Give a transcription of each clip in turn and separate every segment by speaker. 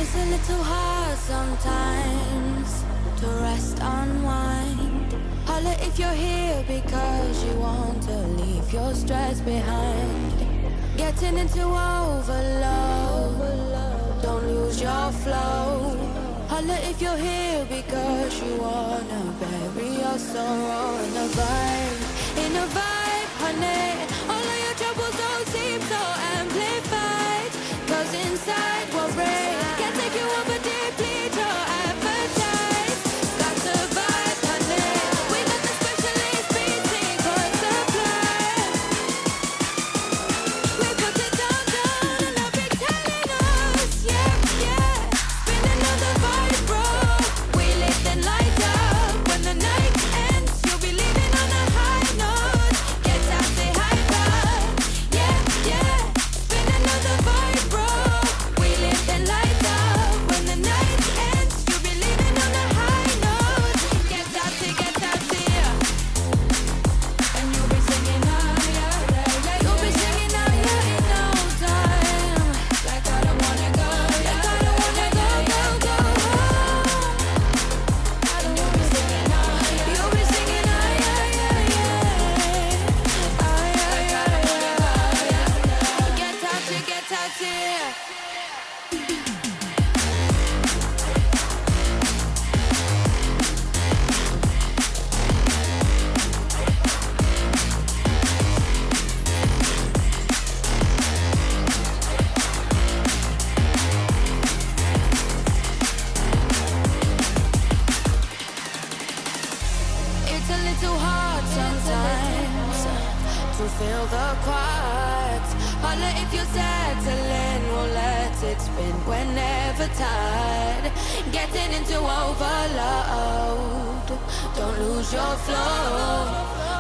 Speaker 1: It's a little hard sometimes to rest, unwind. Holla if you're here because you want to leave your stress behind. Getting into overload, don't lose your flow. Holla if you're here because you wanna bury your sorrow in a vibe, honey. All of your troubles don't seem so amplified, 'cause inside we're brave. Can't take you over deeply, your appetite. Got the vibe, honey. We got the specialist beat secret supply. We put it down, and I'll be telling us, yeah, yeah. Spin another vibe, bro. We lift and light up. When the night ends, you'll be leaving on a high note. Get out, say hi, bud. Yeah, yeah. Spin another vibe, bro. We lift and light up. When the night ends, you'll be leaving on a high note. Get out, yeah. And you'll be singing, oh, yeah, yeah, yeah. You'll be singing, oh, yeah, in no time. Like I don't wanna go, like I don't wanna go, go, go home. You'll be singing, oh, yeah. You'll be singing, oh, yeah, yeah, yeah. Oh, yeah, yeah, yeah. Get out, yeah. It's a little hard sometimes to feel the quiet. Holla if you're settling, we'll let it spin whenever tired. Getting into overload, don't lose your flow.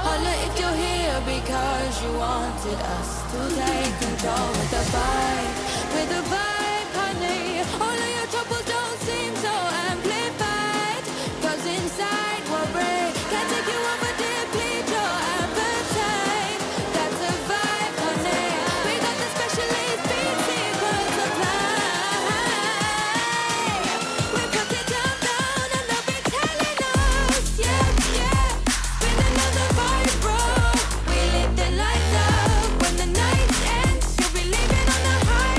Speaker 1: Holla if you're here because you wanted us to take control with the vibe, honey. All of your troubles don't seem so amplified, 'cause inside we're brave. Can't take you over deeply, your appetite. That's a vibe, honey. We got the specialist beat secret supply. We put it down, and they'll be telling us, yeah, yeah. Spin another vibe, bro. We lift the lights up. When the night ends, you'll be leaving on a high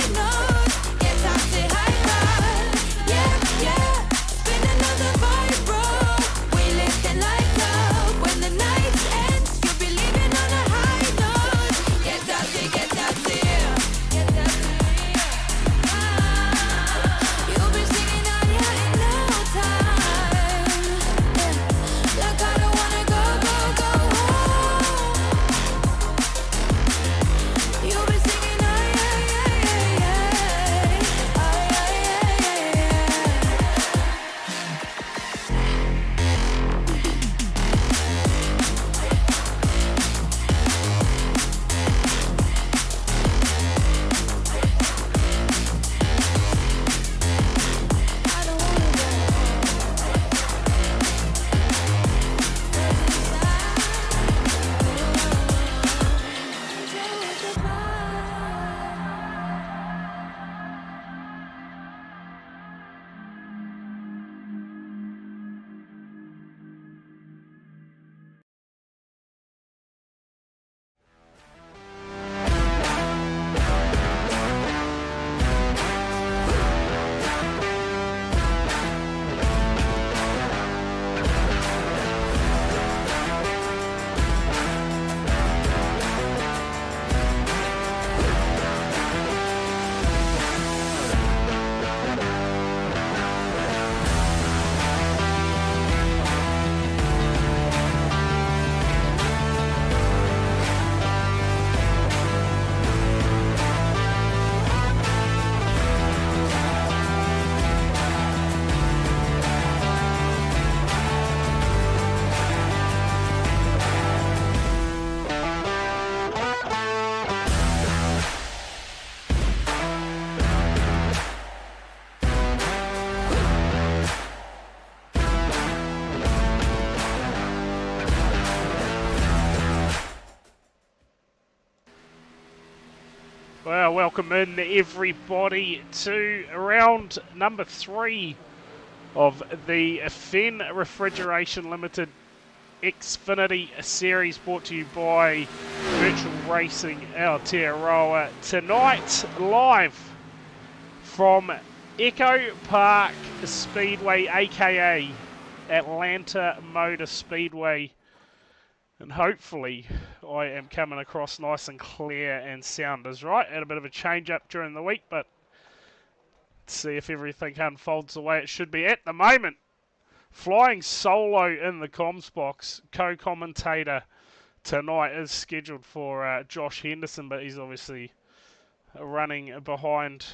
Speaker 2: welcome in everybody to round number 3 of the Fenn Refrigeration Limited Xfinity series, brought to you by Virtual Racing Aotearoa. Tonight, live from Echo Park Speedway, aka Atlanta Motor Speedway. And hopefully I am coming across nice and clear and sound is right. Had a bit of a change up during the week, but let's see if everything unfolds the way it should be. At the moment, flying solo in the comms box, co-commentator tonight is scheduled for Josh Henderson, but he's obviously running behind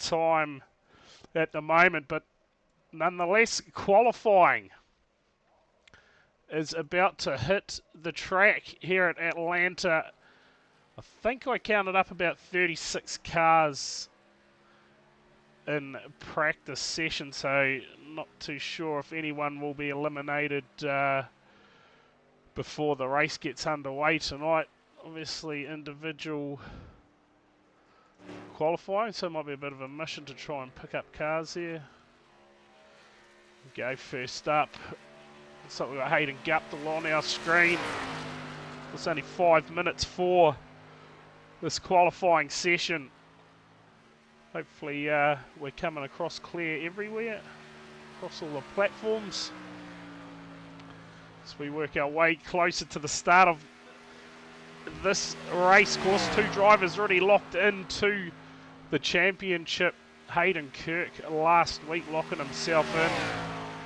Speaker 2: time at the moment. But nonetheless, qualifying is about to hit the track here at Atlanta. I think I counted up about 36 cars in practice session, so not too sure if anyone will be eliminated before the race gets underway tonight. Obviously individual qualifying, so it might be a bit of a mission to try and pick up cars here. Go first up. Looks like we've got Hayden Guptill on our screen. It's only 5 minutes for this qualifying session. Hopefully we're coming across clear everywhere, across all the platforms, as we work our way closer to the start of this race course. 2 drivers already locked into the championship. Hayden Kirk last week locking himself in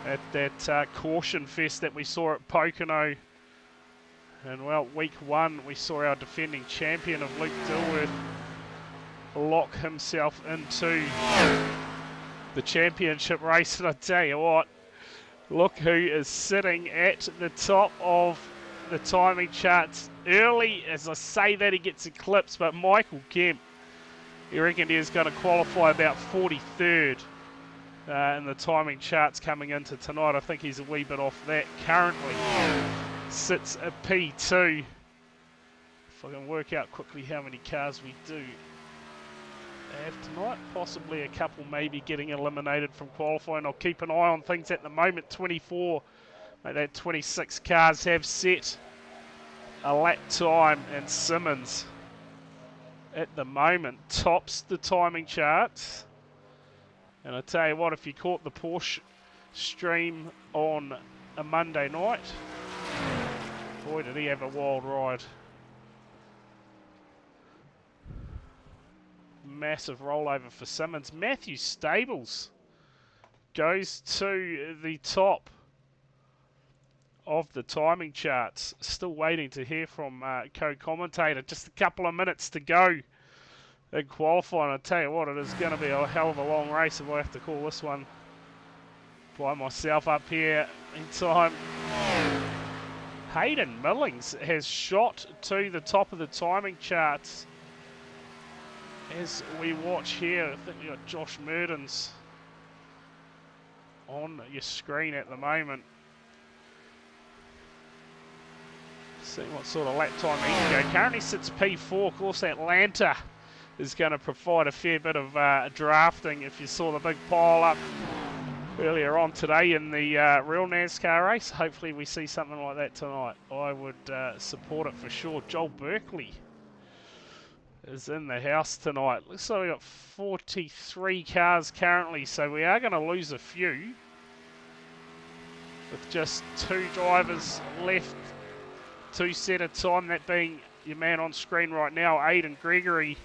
Speaker 2: at that caution fest that we saw at Pocono. And well, week 1 we saw our defending champion of Luke Dilworth lock himself into the championship race. And I tell you what, look who is sitting at the top of the timing charts early. As I say that, he gets eclipsed, but Michael Kemp, you reckon he's going to qualify about 43rd in the timing charts coming into tonight. I think he's a wee bit off that. Currently sits a P2. If I can work out quickly how many cars we do have tonight, possibly a couple maybe getting eliminated from qualifying. I'll keep an eye on things at the moment. 24, that 26 cars have set a lap time, and Simmons at the moment tops the timing charts. And I tell you what, if you caught the Porsche stream on a Monday night, boy did he have a wild ride. Massive rollover for Simmons. Matthew Stables goes to the top of the timing charts. Still waiting to hear from co-commentator. Just a couple of minutes to go in qualifying. I tell you what, it is going to be a hell of a long race if I have to call this one by myself up here in time. Hayden Millings has shot to the top of the timing charts. As we watch here, I think we've got Josh Murdens on your screen at the moment. Seeing what sort of lap time he can go. Currently sits P4. Of course, Atlanta is going to provide a fair bit of drafting. If you saw the big pile up earlier on today in the real NASCAR race, hopefully we see something like that tonight. I would support it for sure. Joel Berkeley is in the house tonight. Looks like we've got 43 cars currently, so we are going to lose a few with just 2 drivers left to set a time, that being your man on screen right now, Aidan Gregory,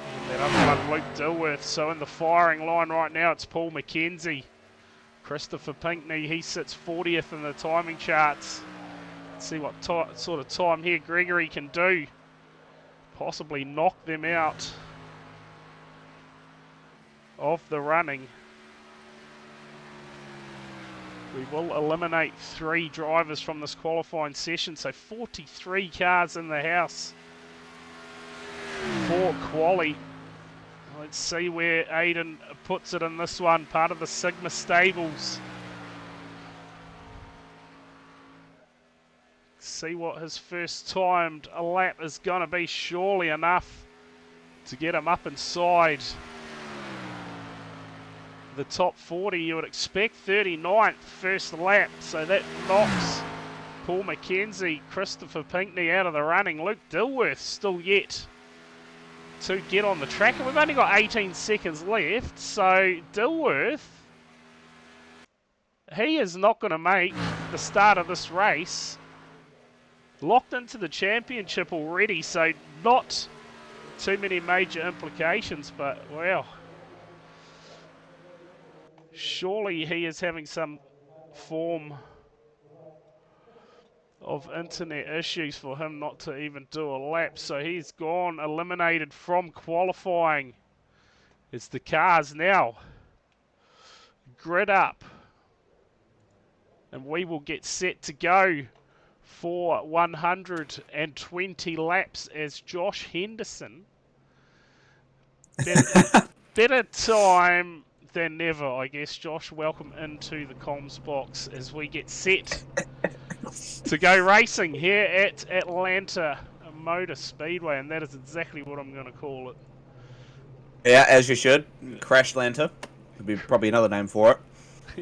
Speaker 2: and that other one, Luke Dilworth. So in the firing line right now, it's Paul McKenzie. Christopher Pinkney, he sits 40th in the timing charts. Let's see what sort of time here Gregory can do. Possibly knock them out of the running. We will eliminate 3 drivers from this qualifying session, so 43 cars in the house for quali. Let's see where Aidan puts it in this one, part of the Sigma Stables. See what his first timed lap is going to be, surely enough. to get him up inside the top 40. You would expect 39th first lap, so that knocks Paul McKenzie, Christopher Pinckney out of the running. Luke Dilworth still yet to get on the track, and we've only got 18 seconds left, so Dilworth, he is not going to make the start of this race. Locked into the championship already, so not too many major implications, but wow. Surely he is having some form of internet issues for him not to even do a lap. So he's gone, eliminated from qualifying. It's the cars now grid up. And we will get set to go for 120 laps as Josh Henderson. Better time than never, I guess. Josh, welcome into the comms box as we get set to go racing here at Atlanta Motor Speedway, and that is exactly what I'm going to call it.
Speaker 3: Yeah, as you should. Crash Atlanta would be probably another name for it.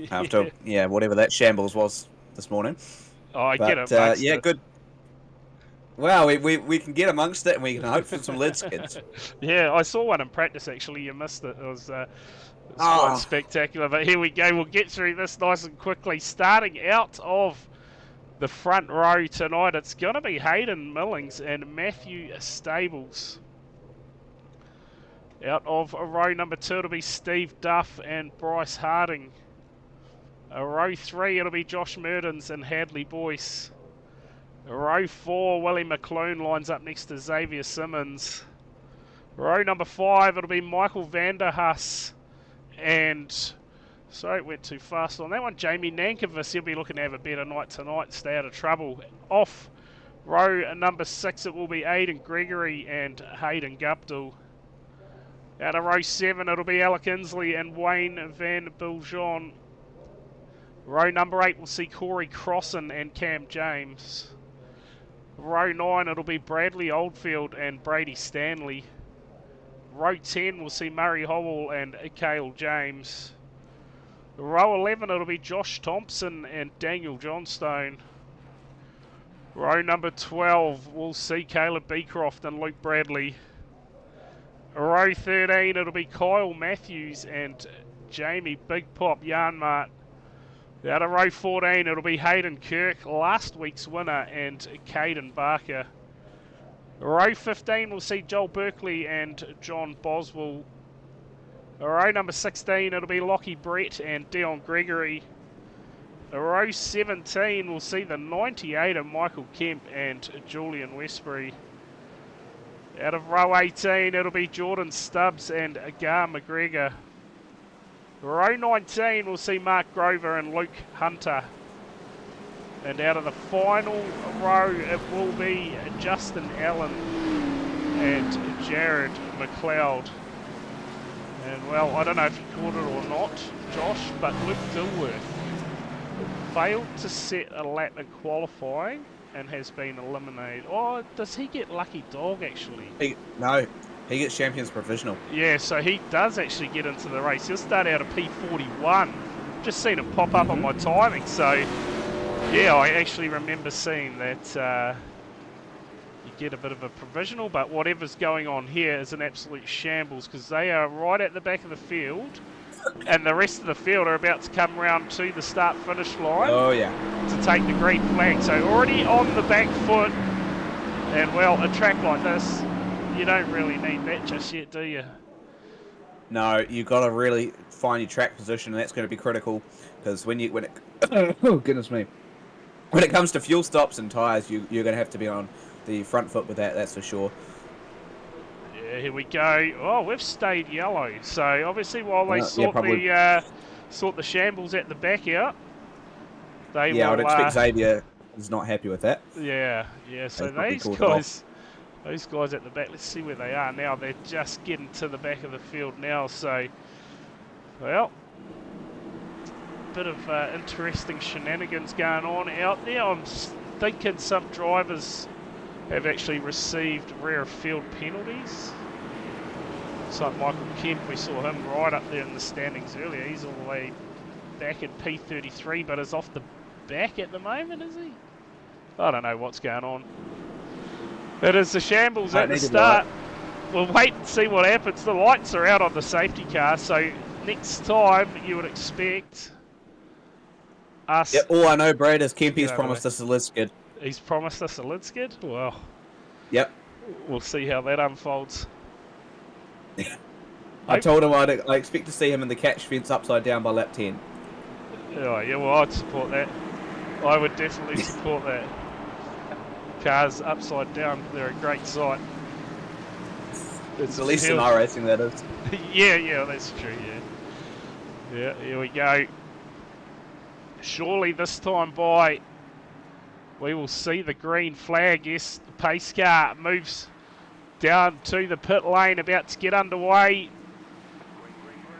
Speaker 3: After, whatever that shambles was this morning.
Speaker 2: Oh, I get it.
Speaker 3: Yeah, good. Well, we can get amongst it, and we can hope for some lid skids.
Speaker 2: Yeah, I saw one in practice, actually. You missed it. It was quite spectacular. But here we go. We'll get through this nice and quickly. Starting out of the front row tonight, it's going to be Hayden Millings and Matthew Stables. Out of row number 2, it'll be Steve Duff and Bryce Harding. Row 3, it'll be Josh Murdens and Hadley Boyce. Row 4, Willie McClune lines up next to Xavier Simmons. Row number 5, it'll be Michael Vanderhus and... Sorry, it went too fast on that one. Jamie Nankervis, he'll be looking to have a better night tonight, stay out of trouble. Off row number 6, it will be Aidan Gregory and Hayden Guptill. Out of row 7, it'll be Alec Inslee and Wayne Van Biljon. Row number 8, we'll see Corey Crossan and Cam James. Row 9, it'll be Bradley Oldfield and Brady Stanley. Row 10, we'll see Murray Howell and Cale James. Row 11, it'll be Josh Thompson and Daniel Johnstone. Row number 12, we'll see Caleb Beecroft and Luke Bradley. Row 13, it'll be Kyle Matthews and Jamie Big Pop Yarnmart. Out of row 14, it'll be Hayden Kirk, last week's winner, and Caden Barker. Row 15, we'll see Joel Berkeley and John Boswell. Row number 16, it'll be Lockie Brett and Dion Gregory. Row 17, we'll see the 98 of Michael Kemp and Julian Westbury. Out of row 18, it'll be Jordan Stubbs and Agar McGregor. Row 19, we'll see Mark Grover and Luke Hunter. And out of the final row, it will be Justin Allen and Jared McLeod. And well, I don't know if you caught it or not, Josh, but Luke Dilworth failed to set a lap in qualifying and has been eliminated. Oh, does he get lucky dog actually?
Speaker 3: No, he gets champions provisional.
Speaker 2: Yeah, so he does actually get into the race. He'll start out of P41. Just seen it pop up on my timing, so yeah, I actually remember seeing that you get a bit of a provisional, but whatever's going on here is an absolute shambles because they are right at the back of the field and the rest of the field are about to come round to the start-finish line.
Speaker 3: Oh, yeah.
Speaker 2: To take the green flag. So already on the back foot, and well, a track like this, you don't really need that just yet, do you?
Speaker 3: No, you've got to really find your track position, and that's going to be critical because when it oh goodness me, when it comes to fuel stops and tyres, you're going to have to be on the front foot with that. That's for sure.
Speaker 2: Yeah, here we go. Oh, we've stayed yellow. So obviously, while they sort the shambles at the back out, they will.
Speaker 3: I would expect Xavier is not happy with that.
Speaker 2: Yeah. So those guys at the back. Let's see where they are now. They're just getting to the back of the field now. So, well, bit of interesting shenanigans going on out there. I'm thinking some drivers have actually received rear field penalties. Looks like Michael Kemp, we saw him right up there in the standings earlier. He's all the way back at P33, but is off the back at the moment, is he? I don't know what's going on. It is the shambles at the start. We'll wait and see what happens. The lights are out on the safety car, so next time you would expect us...
Speaker 3: Yeah, all I know, Brad, is Kempy's
Speaker 2: Yeah,
Speaker 3: promised us a lid skid.
Speaker 2: He's promised us a lid skid? Well,
Speaker 3: Yep.
Speaker 2: we'll see how that unfolds.
Speaker 3: I told him I expect to see him in the catch fence upside down by lap 10.
Speaker 2: Oh, yeah, well, I'd support that. I would definitely support that. Cars upside down, they're a great sight.
Speaker 3: It's at least in iRacing, that is.
Speaker 2: Yeah, that's true, yeah. Yeah, here we go. Surely this time by, we will see the green flag. Yes, the pace car moves down to the pit lane, about to get underway.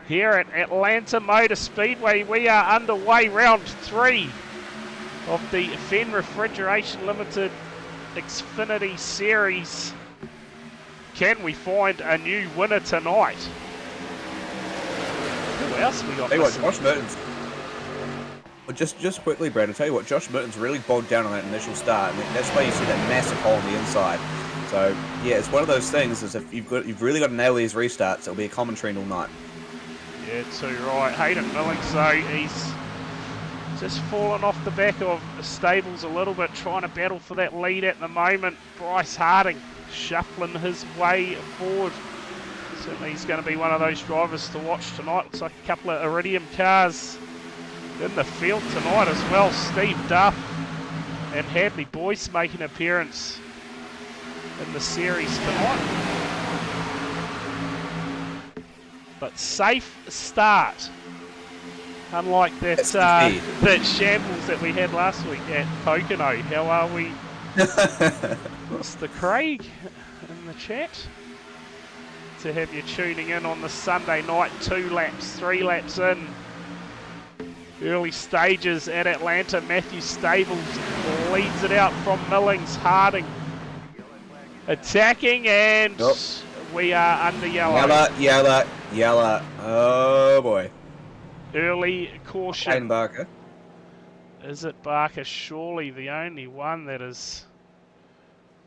Speaker 2: Here at Atlanta Motor Speedway, we are underway, round 3 of the Fenn Refrigeration Limited Xfinity Series. Can we find a new winner tonight? Who else we got?
Speaker 3: Tell you what, Josh Mertens. Well, just quickly, Brad, I'll tell you what, Josh Mertens really bogged down on that initial start, and that's why you see that massive hole on the inside. So yeah, it's one of those things. Is if you've really got to nail these restarts, it'll be a common trend all night.
Speaker 2: Yeah, too right. Hayden Millings, though, he's just fallen off the back of the stables a little bit, trying to battle for that lead at the moment. Bryce Harding shuffling his way forward. Certainly he's going to be one of those drivers to watch tonight. Looks like a couple of Iridium cars in the field tonight as well. Steve Duff and Hadley Boyce making an appearance in the series tonight. But safe start, unlike that that shambles that we had last week at Pocono. How are we, Mr. Craig, in the chat? To have you tuning in on the Sunday night, 2 laps, 3 laps in. Early stages at Atlanta. Matthew Stables leads it out from Millings. Harding attacking, and we are under yellow.
Speaker 3: Yellow. Oh boy.
Speaker 2: Early caution.
Speaker 3: Hayden Barker.
Speaker 2: Is it Barker? Surely the only one that is...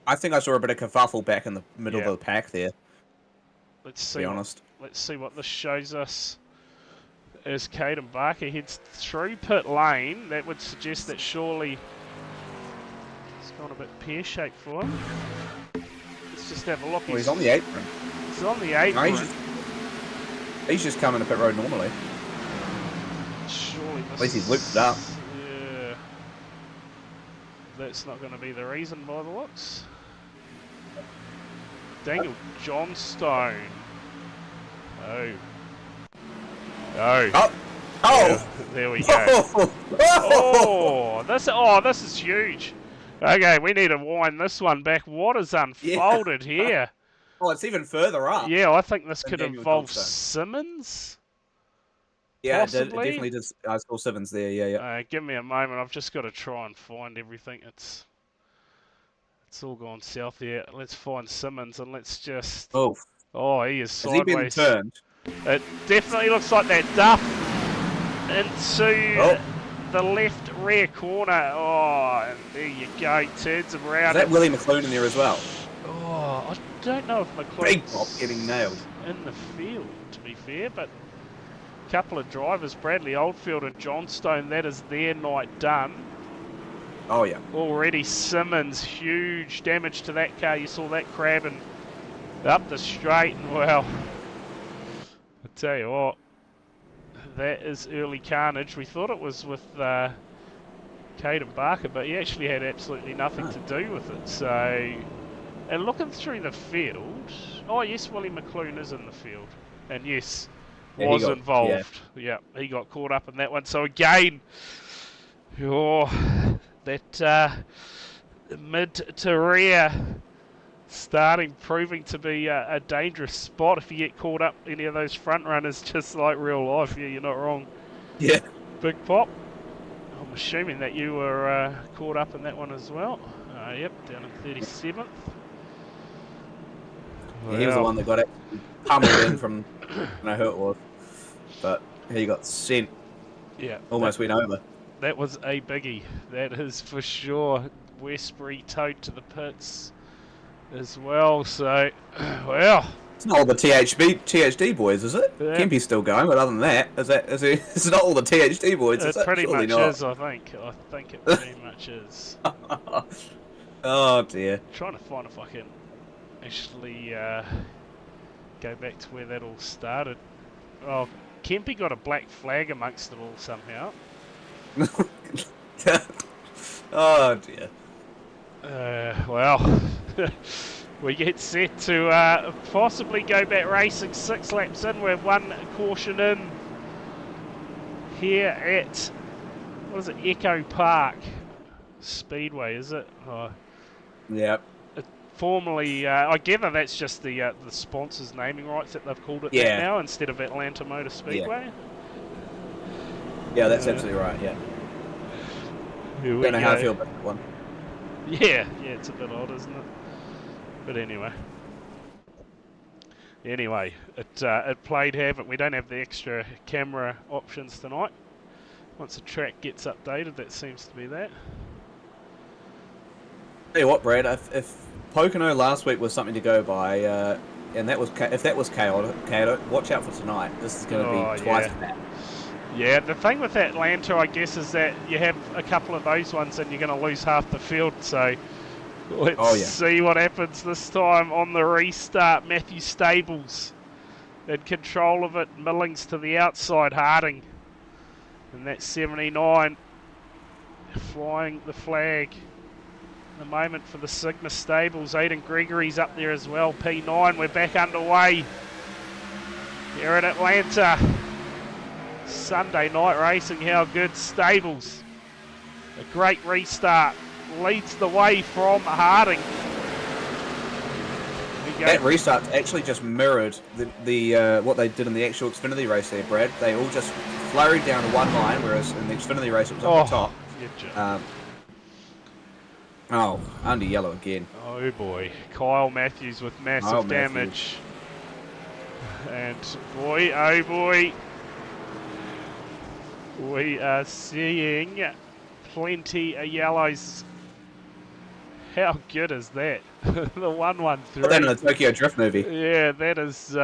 Speaker 3: I think I saw a bit of kerfuffle back in the middle of the pack there.
Speaker 2: Let's see.
Speaker 3: To be honest.
Speaker 2: Let's see what this shows us. As Caden Barker heads through pit lane, that would suggest that surely it's gone a bit pear-shaped for him. Let's just have a look.
Speaker 3: Well, he's on the apron.
Speaker 2: He's on the apron.
Speaker 3: No, he's just coming to pit road normally.
Speaker 2: Surely
Speaker 3: at least he's looped it up.
Speaker 2: Yeah. That's not going to be the reason by the looks. Daniel Johnstone. Oh. Oh.
Speaker 3: Yeah,
Speaker 2: there we go. This is huge. Okay, we need to wind this one back. What is unfolded here?
Speaker 3: Oh, it's even further up.
Speaker 2: Yeah, I think this could
Speaker 3: Daniel
Speaker 2: involve
Speaker 3: Johnstone.
Speaker 2: Simmons.
Speaker 3: Yeah, it
Speaker 2: possibly?
Speaker 3: definitely did. I saw Simmons there. Yeah.
Speaker 2: Give me a moment. I've just got to try and find everything. It's all gone south here. Let's find Simmons and let's just...
Speaker 3: Oh,
Speaker 2: he is
Speaker 3: has
Speaker 2: sideways.
Speaker 3: he been turned?
Speaker 2: It definitely looks like that Duff into the left rear corner. Oh, and there you go. Turns him around.
Speaker 3: Is that Willie McClune in there as well?
Speaker 2: Oh, I don't know if McClune's
Speaker 3: Big pop getting nailed
Speaker 2: in the field, to be fair, but a couple of drivers, Bradley Oldfield and Johnstone, that is their night done.
Speaker 3: Oh, yeah.
Speaker 2: Already Simmons, huge damage to that car. You saw that crabbing up the straight, and well, I tell you what, that is early carnage. We thought it was with Caden Barker, but he actually had absolutely nothing to do with it. So, and looking through the field, oh yes, Willie McClune is in the field, and yes, was involved. Yeah, he got caught up in that one. So again, that mid to rear starting proving to be a dangerous spot if you get caught up any of those front runners, just like real life. Yeah, you're not wrong.
Speaker 3: Yeah.
Speaker 2: Big Pop, I'm assuming that you were caught up in that one as well. Yep, down in 37th.
Speaker 3: Yeah, he was the one that got it pummeled in from, I don't know who it was, but he got sent,
Speaker 2: Yeah,
Speaker 3: almost went over.
Speaker 2: that was a biggie. That is for sure. Westbury towed to the pits as well. So, well,
Speaker 3: It's not all the THD boys, is it?
Speaker 2: Yeah.
Speaker 3: Kempy's still going, but other than that, it's not all the THD boys, is
Speaker 2: it
Speaker 3: it?
Speaker 2: pretty
Speaker 3: Surely
Speaker 2: much
Speaker 3: not.
Speaker 2: is. I think it pretty much is.
Speaker 3: Oh dear.
Speaker 2: Trying to find if I can actually go back to where that all started. Oh, Kempy got a black flag amongst it all somehow.
Speaker 3: Oh dear.
Speaker 2: Well, we get set to possibly go back racing 6 laps in. We're 1 caution in here at, what is it, Echo Park Speedway, is it? Oh,
Speaker 3: Yep.
Speaker 2: formerly, I gather that's just the sponsors' naming rights that they've called it that now instead of Atlanta Motor Speedway.
Speaker 3: Yeah, that's absolutely right. Yeah.
Speaker 2: Here we
Speaker 3: Don't know how I
Speaker 2: go.
Speaker 3: feel about that one.
Speaker 2: Yeah, it's a bit odd, isn't it? But anyway, it played havoc. We don't have the extra camera options tonight. Once the track gets updated, that seems to be that.
Speaker 3: Tell you what, Brad, if Pocono last week was something to go by, and if that was chaotic, watch out for tonight. This is going to be twice that.
Speaker 2: Yeah, the thing with Atlanta, I guess, is that you have a couple of those ones and you're going to lose half the field. So let's see what happens this time on the restart. Matthew Stables in control of it. Millings to the outside, Harding. And that's 79 flying the flag. The moment for the Sigma Stables. Aiden Gregory's up there as well. P9, we're back underway here at Atlanta. Sunday night racing, how good. Stables, a great restart, leads the way from Harding.
Speaker 3: That restart actually just mirrored the what they did in the actual Xfinity race there, Brad. They all just flurried down one line, whereas in the Xfinity race it was up the top. Under yellow again.
Speaker 2: Oh boy, Kyle Matthews with massive damage. And boy, oh boy, we are seeing plenty of yellows. How good is that? The 113.
Speaker 3: Put that in a Tokyo Drift movie.
Speaker 2: Yeah, that is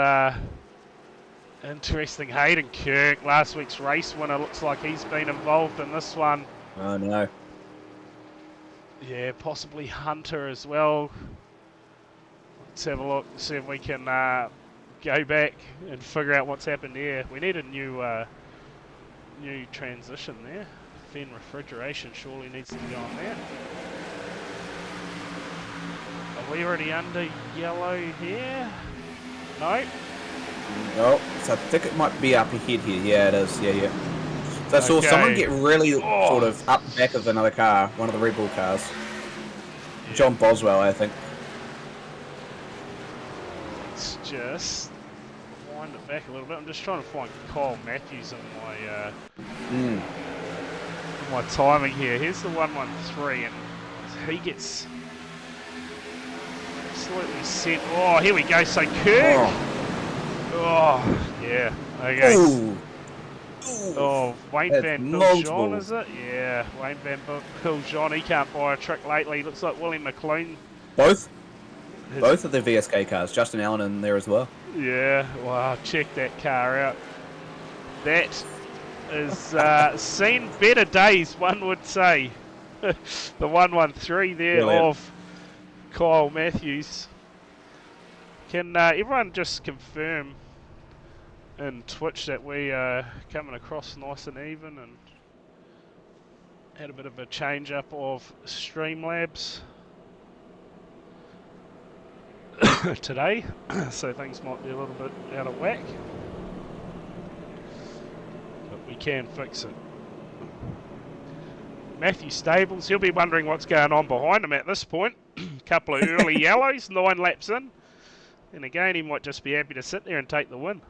Speaker 2: interesting. Hayden Kirk, last week's race winner, looks like he's been involved in this one.
Speaker 3: Oh no.
Speaker 2: Yeah, possibly Hunter as well. Let's have a look, see if we can go back and figure out what's happened here. We need a new transition there. Fenn Refridgeration surely needs to go on there. Are we already under yellow here? No?
Speaker 3: No, so I think it might be up ahead here. Yeah, it is. Yeah. So I saw someone get really sort of up the back of another car, one of the Red Bull cars. Yeah. John Boswell, I think.
Speaker 2: Let's just wind it back a little bit. I'm just trying to find Kyle Matthews in my timing here. Here's the 113, and he gets absolutely set. Oh, here we go. So Kirk. Oh, yeah. Okay.
Speaker 3: Ooh.
Speaker 2: Oh, Wayne Van Piljon, is it? Yeah, Wayne Van Piljon. He can't buy a trick lately. Looks like Willie McLean.
Speaker 3: Both of the VSK cars. Justin Allen in there as well. Yeah,
Speaker 2: wow, check that car out. That is seen better days, one would say. The 113 there of Kyle Matthews. Can everyone just confirm in Twitch that we are coming across nice and even and had a bit of a change up of Streamlabs today, so things might be a little bit out of whack, but we can fix it. Matthew Stables, he'll be wondering what's going on behind him at this point. Couple of early yellows, 9 laps in, and again he might just be happy to sit there and take the win.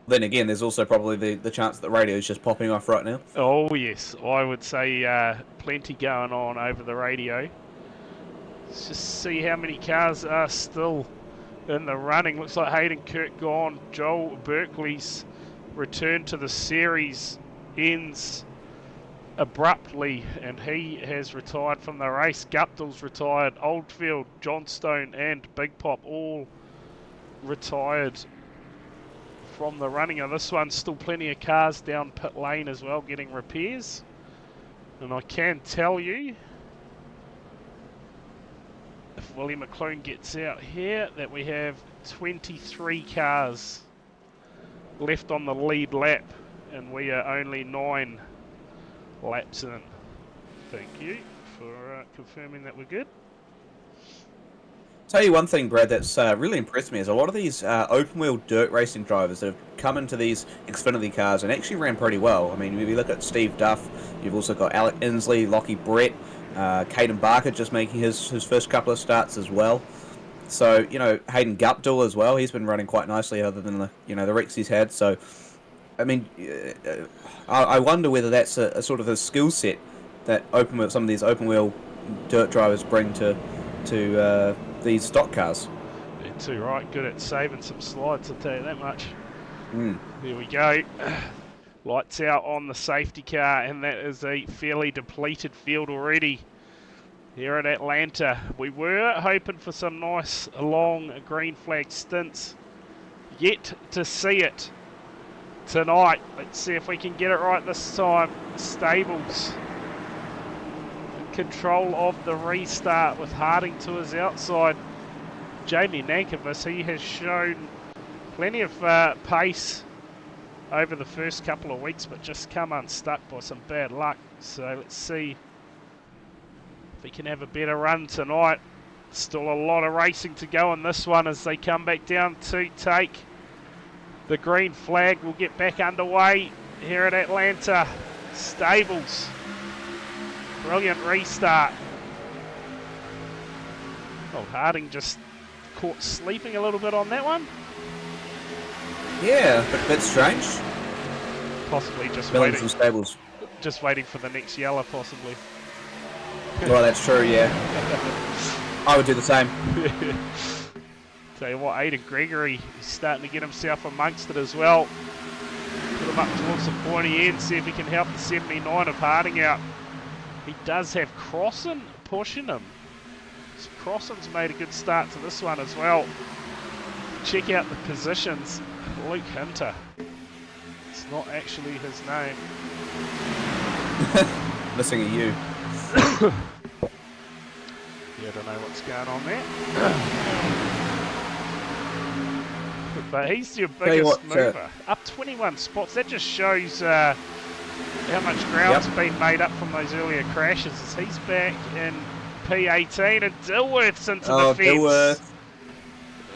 Speaker 3: Then again, there's also probably the chance that radio is just popping off right now.
Speaker 2: Oh yes, I would say plenty going on over the radio. Let's just see how many cars are still in the running. Looks like Hayden Kirk gone. Joel Berkeley's return to the series ends abruptly, and he has retired from the race. Guptill's retired. Oldfield, Johnstone, and Big Pop all retired from the running of this one. Still plenty of cars down pit lane as well getting repairs. And I can tell you, if Willie McClune gets out here, that we have 23 cars left on the lead lap, and we are only 9 laps in. Thank you for confirming that we're good.
Speaker 3: Tell you one thing, Brad, that's really impressed me is a lot of these open-wheel dirt racing drivers that have come into these Xfinity cars and actually ran pretty well. I mean, if you look at Steve Duff, you've also got Alec Inslee, Lockie Brett, Caden Barker just making his first couple of starts as well. So, you know, Hayden Guptill as well, he's been running quite nicely other than the wrecks he's had. So, I mean, I wonder whether that's a sort of a skill set that some of these open-wheel dirt drivers bring to these stock cars.
Speaker 2: They're too right, good at saving some slides, I'll tell you that much.
Speaker 3: Mm.
Speaker 2: There we go. Lights out on the safety car, and that is a fairly depleted field already here at Atlanta. We were hoping for some nice long green flag stints. Yet to see it tonight. Let's see if we can get it right this time. Stables control of the restart with Harding to his outside. Jamie Nankervis, he has shown plenty of pace over the first couple of weeks, but just come unstuck by some bad luck. So let's see if he can have a better run tonight. Still a lot of racing to go in this one as they come back down to take the green flag. We'll get back underway here at Atlanta. Stables. Brilliant restart. Oh, Harding just caught sleeping a little bit on that one.
Speaker 3: Yeah, but a bit strange.
Speaker 2: Possibly just
Speaker 3: Building
Speaker 2: waiting.
Speaker 3: some stables.
Speaker 2: Just waiting for the next yellow, possibly.
Speaker 3: Well, that's true, yeah. I would do the same.
Speaker 2: Tell you what, Aidan Gregory is starting to get himself amongst it as well. Put him up towards the pointy end, see if he can help the 79 of Harding out. He does have Crossan pushing him. So Crossan's made a good start to this one as well. Check out the positions. Luke Hunter. It's not actually his name.
Speaker 3: Missing a U.
Speaker 2: Yeah, I don't know what's going on there. But he's your biggest mover. Up 21 spots. That just shows how much ground's been made up from those earlier crashes. As he's back in P18 and Dilworth's into the fence.
Speaker 3: Dilworth.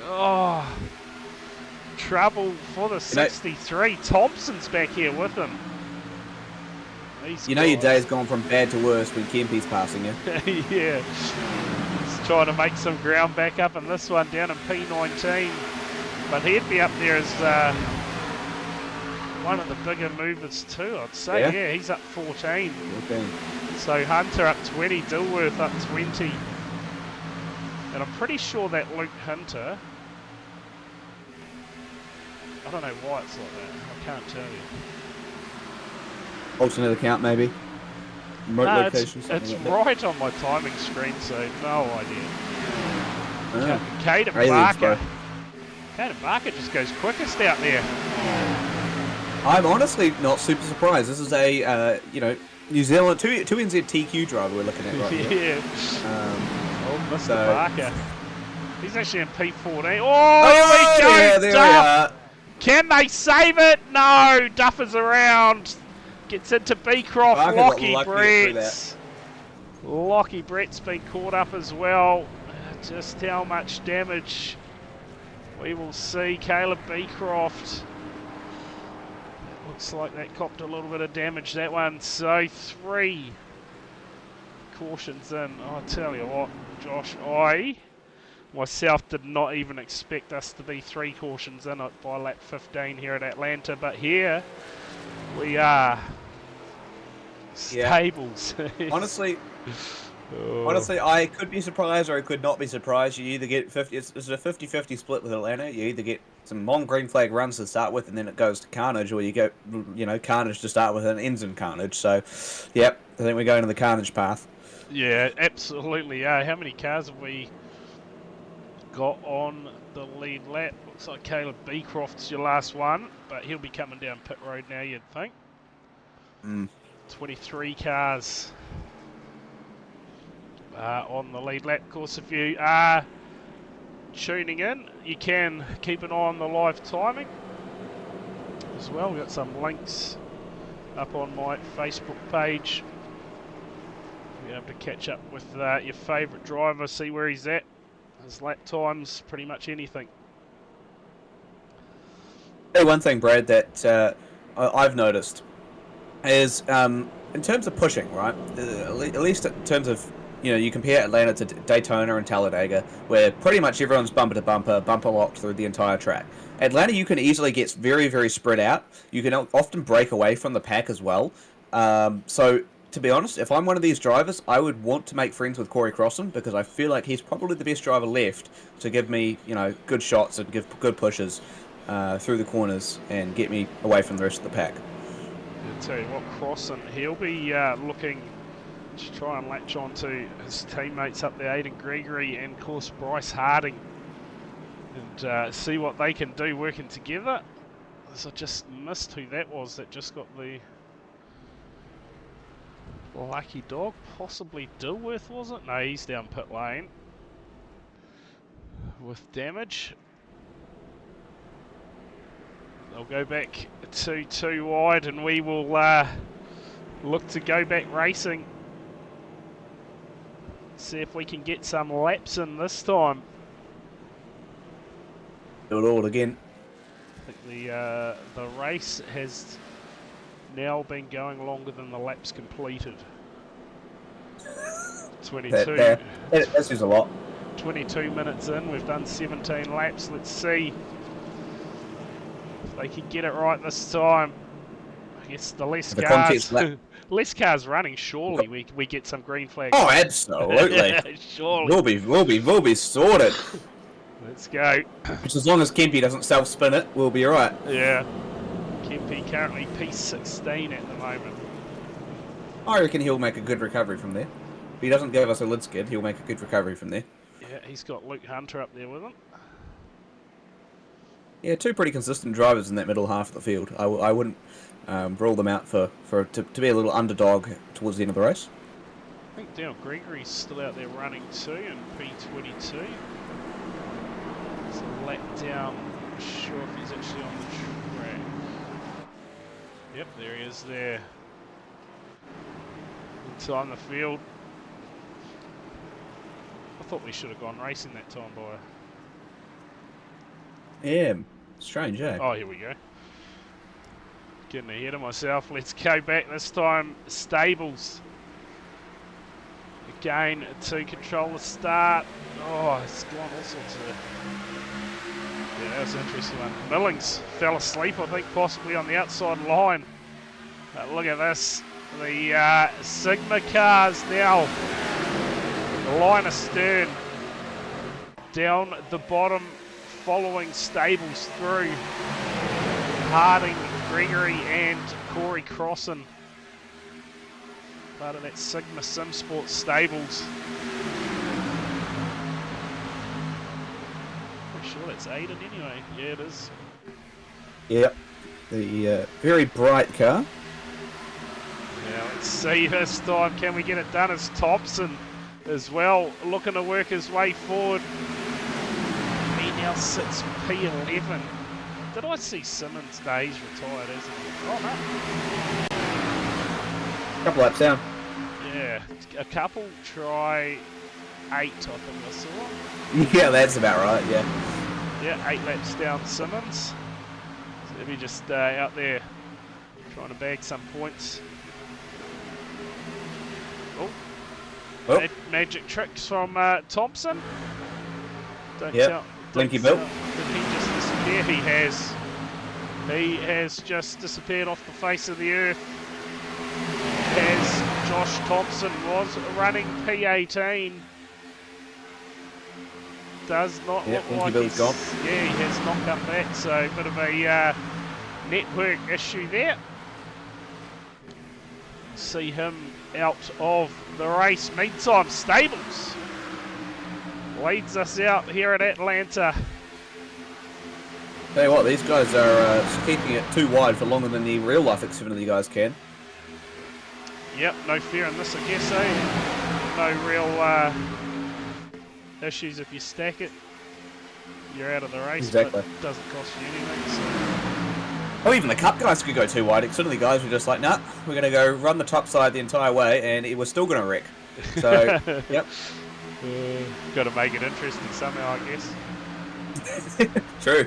Speaker 2: Oh, trouble for the 63. Thompson's back here with him.
Speaker 3: You know your day's gone from bad to worse when Kempy's passing you.
Speaker 2: Yeah. He's trying to make some ground back up in this one down in P19. But he'd be up there as one of the bigger movers too, I'd say. Yeah, he's up 14.
Speaker 3: Okay.
Speaker 2: So Hunter up 20, Dilworth up 20. And I'm pretty sure that Luke Hunter, I don't know why it's like that. I can't tell you.
Speaker 3: Alternate account, maybe? Remote locations?
Speaker 2: It's right on my timing screen, so no idea.
Speaker 3: Oh.
Speaker 2: Caden Barker. Caden Barker just goes quickest out there.
Speaker 3: I'm honestly not super surprised. This is a, New Zealand 2 NZTQ driver we're looking at right here.
Speaker 2: Oh, Mr.
Speaker 3: So,
Speaker 2: Barker. He's actually in P14. Oh, here we go!
Speaker 3: Yeah, there
Speaker 2: Duff! Can they save it? No! Duff is around. Gets into Beecroft.
Speaker 3: Barker
Speaker 2: Lockie Brett. Lockie Brett's been caught up as well. Just how much damage we will see. Caleb Beecroft. Looks like that copped a little bit of damage, that one. So 3 cautions in. I tell you what, Josh, I myself did not even expect us to be 3 cautions in by lap 15 here at Atlanta. But here we are. Stables.
Speaker 3: Honestly,
Speaker 2: Oh,
Speaker 3: Honestly, I could be surprised or I could not be surprised. You either get 50. It's a 50-50 split with Atlanta. You either get some long green flag runs to start with, and then it goes to carnage, or you go, carnage to start with and ends in carnage. So, yep, I think we're going to the carnage path.
Speaker 2: yeah, absolutely. How many cars have we got on the lead lap? Looks like Caleb Beecroft's your last one, but he'll be coming down pit road now, you'd think. 23 cars on the lead lap. Of course, if you are tuning in, you can keep an eye on the live timing as well. We've got some links up on my Facebook page. You'll be able to catch up with your favourite driver, see where he's at, his lap times, pretty much anything.
Speaker 3: Hey, one thing, Brad, that I've noticed is in terms of pushing, right? At least in terms of, you compare Atlanta to Daytona and Talladega, where pretty much everyone's bumper to bumper locked through the entire track. Atlanta, you can easily get very, very spread out. You can often break away from the pack as well. So, to be honest, if I'm one of these drivers, I would want to make friends with Corey Crossan because I feel like he's probably the best driver left to give me, good shots and give good pushes through the corners and get me away from the rest of the pack.
Speaker 2: I'll tell you what, Crossan, he'll be looking to try and latch on to his teammates up there, Aidan Gregory and, of course, Bryce Harding, and see what they can do working together. So I just missed who that was that just got the lucky dog. Possibly Dilworth, was it? No, he's down pit lane with damage. They'll go back to 2 wide, and we will look to go back racing. See if we can get some laps in this time.
Speaker 3: Do it all again.
Speaker 2: I think the race has now been going longer than the laps completed. 22.
Speaker 3: That says a lot.
Speaker 2: 22 minutes in, we've done 17 laps. Let's see if they can get it right this time. I guess the less cars, less cars running, surely we get some green flags.
Speaker 3: Oh, absolutely.
Speaker 2: Surely.
Speaker 3: We'll be sorted.
Speaker 2: Let's go.
Speaker 3: Just as long as Kempy doesn't self-spin it, we'll be right.
Speaker 2: Yeah. Kempy currently P16 at the moment.
Speaker 3: I reckon he'll make a good recovery from there. If he doesn't give us a lid skid, he'll make a good recovery from there.
Speaker 2: Yeah, he's got Luke Hunter up there with him.
Speaker 3: Yeah, 2 pretty consistent drivers in that middle half of the field. I wouldn't rule them out to be a little underdog towards the end of the race.
Speaker 2: I think Dale Gregory's still out there running too in P22. There's a lap down. I'm not sure if he's actually on the track. Yep, there he is there. Good time the field. I thought we should have gone racing that time, boy.
Speaker 3: Yeah, strange, eh?
Speaker 2: Oh, here we go. Getting ahead of myself. Let's go back this time. Stables. Again, to control the start. Oh, it's gone all sorts of... Yeah, that was an interesting one. Millings fell asleep, I think, possibly on the outside line. But look at this. The Sigma cars now. The line astern. Down the bottom, following Stables through. Harding, Gregory and Corey Crossan. Part of that Sigma Sim Sports Stables. Pretty sure that's Aiden anyway. Yeah, it is.
Speaker 3: Yep. The very bright car.
Speaker 2: Now let's see this time. Can we get it done as Thompson as well, looking to work his way forward. He now sits P11. Did I see Simmons? No, he's retired, isn't he? Oh, no.
Speaker 3: Couple laps down.
Speaker 2: Yeah, a couple try 8, I think I saw.
Speaker 3: Yeah, that's about right, yeah.
Speaker 2: Yeah, 8 laps down Simmons. So he'll be just out there trying to bag some points. Oh, magic tricks from Thompson. Don't tell.
Speaker 3: Blinky Bill.
Speaker 2: Did he just disappear? He has. He has just disappeared off the face of the earth. Has Josh Thompson was running P18. Does not look like
Speaker 3: Bill's gone.
Speaker 2: Yeah, he has not come back, so a bit of a network issue there. See him out of the race. Meantime, Stables leads us out here at Atlanta.
Speaker 3: Tell you what, these guys are keeping it too wide for longer than the real life Xfinity guys can.
Speaker 2: Yep, no fear in this, I guess, eh? No real issues if you stack it. You're out of the race,
Speaker 3: Exactly.
Speaker 2: but it doesn't cost you anything. So.
Speaker 3: Oh, even the Cup guys could go too wide. Xfinity guys were just like, nah, we're going to go run the top side the entire way, and it was still going to wreck. So, yep.
Speaker 2: Got to make it interesting somehow, I guess.
Speaker 3: True.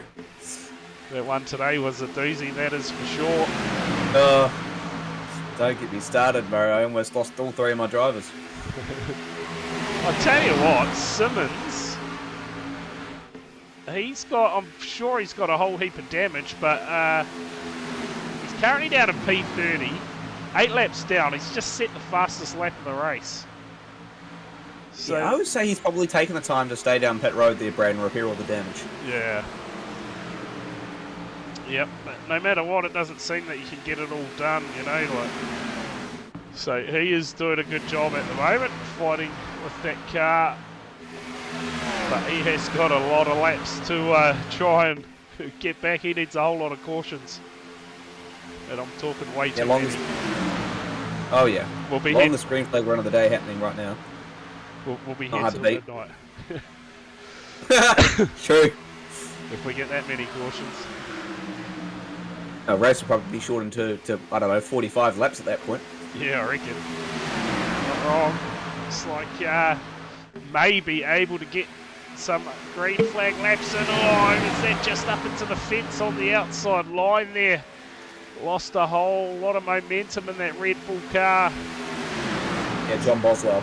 Speaker 2: That one today was a doozy, that is for sure.
Speaker 3: Don't get me started, bro. I almost lost all three of my drivers.
Speaker 2: I'll tell you what, Simmons, I'm sure he's got a whole heap of damage, but he's currently down to P30, 8 laps down. He's just set the fastest lap of the race. So,
Speaker 3: Yeah, I would say he's probably taken the time to stay down pit road there, Brad, and repair all the damage.
Speaker 2: Yeah. Yep, but no matter what, it doesn't seem that you can get it all done, you know, like. So he is doing a good job at the moment, fighting with that car. But he has got a lot of laps to try and get back. He needs a whole lot of cautions. And I'm talking way too many.
Speaker 3: Oh yeah.
Speaker 2: We'll be
Speaker 3: on the screen flag run of the day happening right now.
Speaker 2: We'll be
Speaker 3: Not
Speaker 2: here
Speaker 3: hard
Speaker 2: till
Speaker 3: to beat.
Speaker 2: midnight.
Speaker 3: True.
Speaker 2: If we get that many cautions.
Speaker 3: A race will probably be shortened to, I don't know, 45 laps at that point.
Speaker 2: Yeah, I reckon. Not wrong. It's like may be able to get some green flag laps in. Oh, is that just up into the fence on the outside line there? Lost a whole lot of momentum in that Red Bull car.
Speaker 3: Yeah, John Boswell.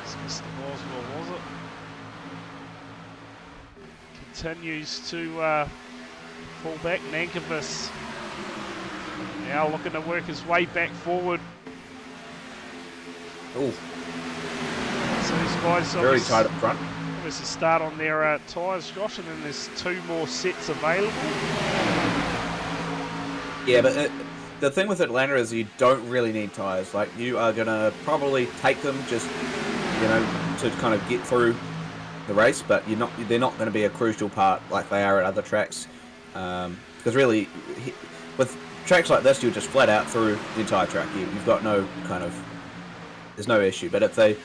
Speaker 2: It's Mr. Boswell, was it? Continues to fall back. Nankervis now looking to work his way back forward.
Speaker 3: Ooh,
Speaker 2: So these guys
Speaker 3: very tight up front.
Speaker 2: obviously start on their tyres, Josh, and then there's 2 more sets available.
Speaker 3: Yeah, but the thing with Atlanta is you don't really need tyres. Like, you are going to probably take them just, you know, to kind of get through the race, but they're not going to be a crucial part like they are at other tracks. Because really, with tracks like this, you'll just flat out through the entire track. You've got no kind of, there's no issue. But if the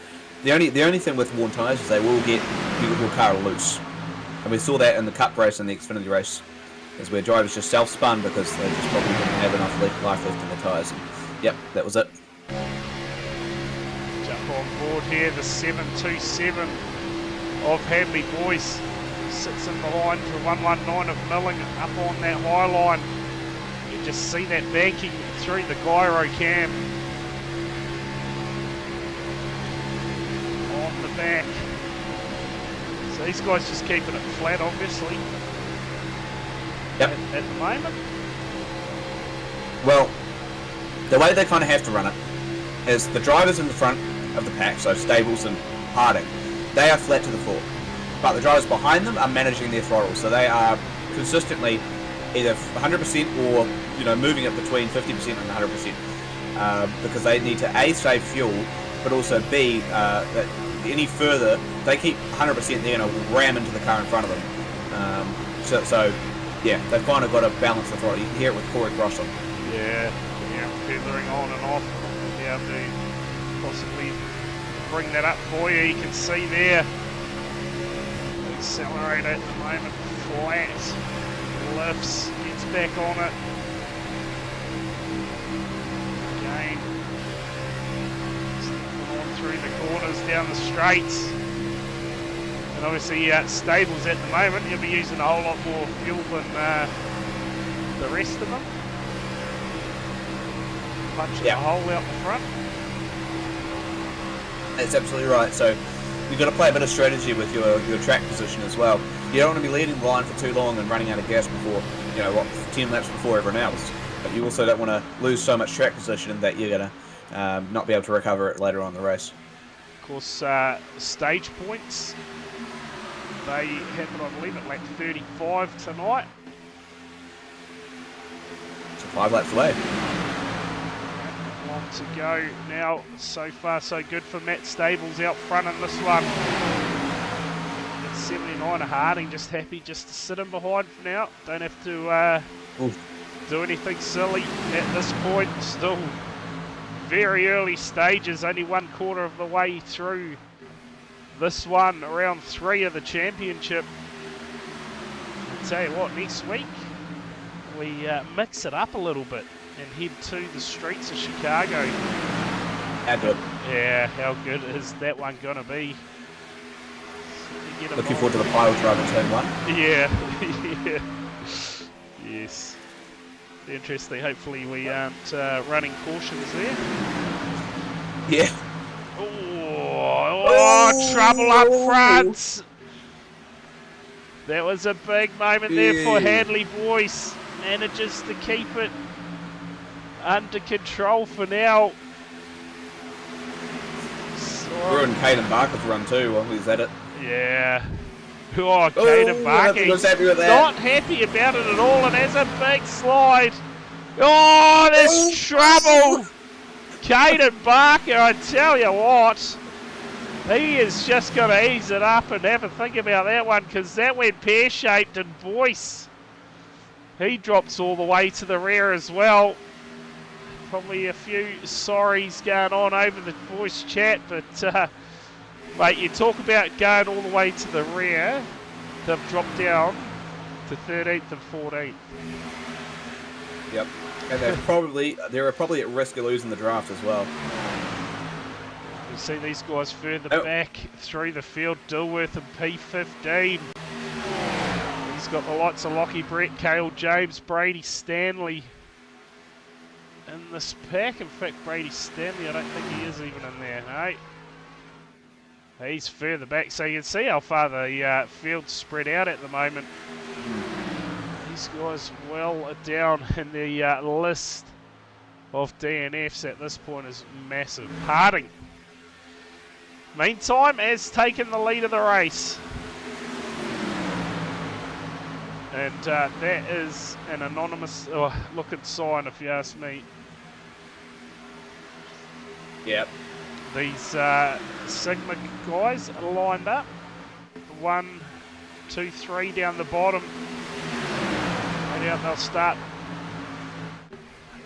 Speaker 3: only thing with worn tyres is they will get your car loose, and we saw that in the Cup race and the Xfinity race, is where drivers just self-spun because they just probably didn't have enough life left in their tyres. Yep, that was it.
Speaker 2: Jump on board here, the 727 of Hadley Boyce sits in behind the 119 of Milling up on that high line. You just see that banking through the gyro cam on the back. So these guys just keeping it flat, obviously.
Speaker 3: Yep.
Speaker 2: At the moment.
Speaker 3: Well, the way they kind of have to run it is the drivers in the front of the pack, so Stables and Harding, they are flat to the floor. But the drivers behind them are managing their throttle, so they are consistently either 100% or, you know, moving it between 50% and 100%, because they need to A, save fuel, but also B, that any further, they keep 100%, they're going to ram into the car in front of them. So yeah, they've kind of got to balance the throttle. You can hear it with Corey Crossan.
Speaker 2: Yeah, feathering on and off. Be able to possibly bring that up for you. You can see there. Accelerator at the moment, flat. Lifts, gets back on it. Again. On through the corners, down the straights. And obviously Stables at the moment, you'll be using a whole lot more fuel than the rest of them. Punching a hole out the front.
Speaker 3: That's absolutely right. So you've got to play a bit of strategy with your track position as well. You don't want to be leading the line for too long and running out of gas before, 10 laps before everyone else. But you also don't want to lose so much track position that you're going to not be able to recover it later on in the race.
Speaker 2: Of course, stage points, they happen, I believe, at lap 35 tonight.
Speaker 3: So 5 laps away.
Speaker 2: Long to go now. So far, so good for Matt Stables out front in this one. At 79, Harding just happy just to sit in behind for now. Don't have to do anything silly at this point. Still very early stages, only 1/4 of the way through this one, round 3 of the championship. I'll tell you what, next week we mix it up a little bit and head to the streets of Chicago.
Speaker 3: How good.
Speaker 2: Yeah, how good is that one going to be?
Speaker 3: Looking forward to the pile drive in turn 1.
Speaker 2: Yeah, yeah. Yes. Interesting. Hopefully we aren't running cautions there.
Speaker 3: Yeah.
Speaker 2: Oh, trouble up front. That was a big moment there for Hadley Boyce. Manages to keep it under control for now.
Speaker 3: Ruined Caden Barker's run too. Well, is that it?
Speaker 2: Yeah. Oh, Caden Barker. Not happy about it at all, and has a big slide. Oh, there's trouble. Caden Barker, I tell you what. He is just going to ease it up and have a think about that one, because that went pear-shaped, and Boyce, he drops all the way to the rear as well. Probably a few sorries going on over the voice chat, but mate, you talk about going all the way to the rear. They've dropped down to 13th and 14th.
Speaker 3: Yep, and they're probably at risk of losing the draft as well.
Speaker 2: You see these guys further back through the field. Dilworth and P15. He's got the likes of Lockie Brett, Cale James, Brady Stanley in this pack. In fact, Brady Stanley, I don't think he is even in there, no. He's further back, so you can see how far the field's spread out at the moment. These guys well down in the list of DNFs at this point is massive. Harding, meantime, has taken the lead of the race. And that is an anonymous looking sign, if you ask me.
Speaker 3: Yep.
Speaker 2: These Sigma guys are lined up. 1, 2, 3 down the bottom. No doubt they'll start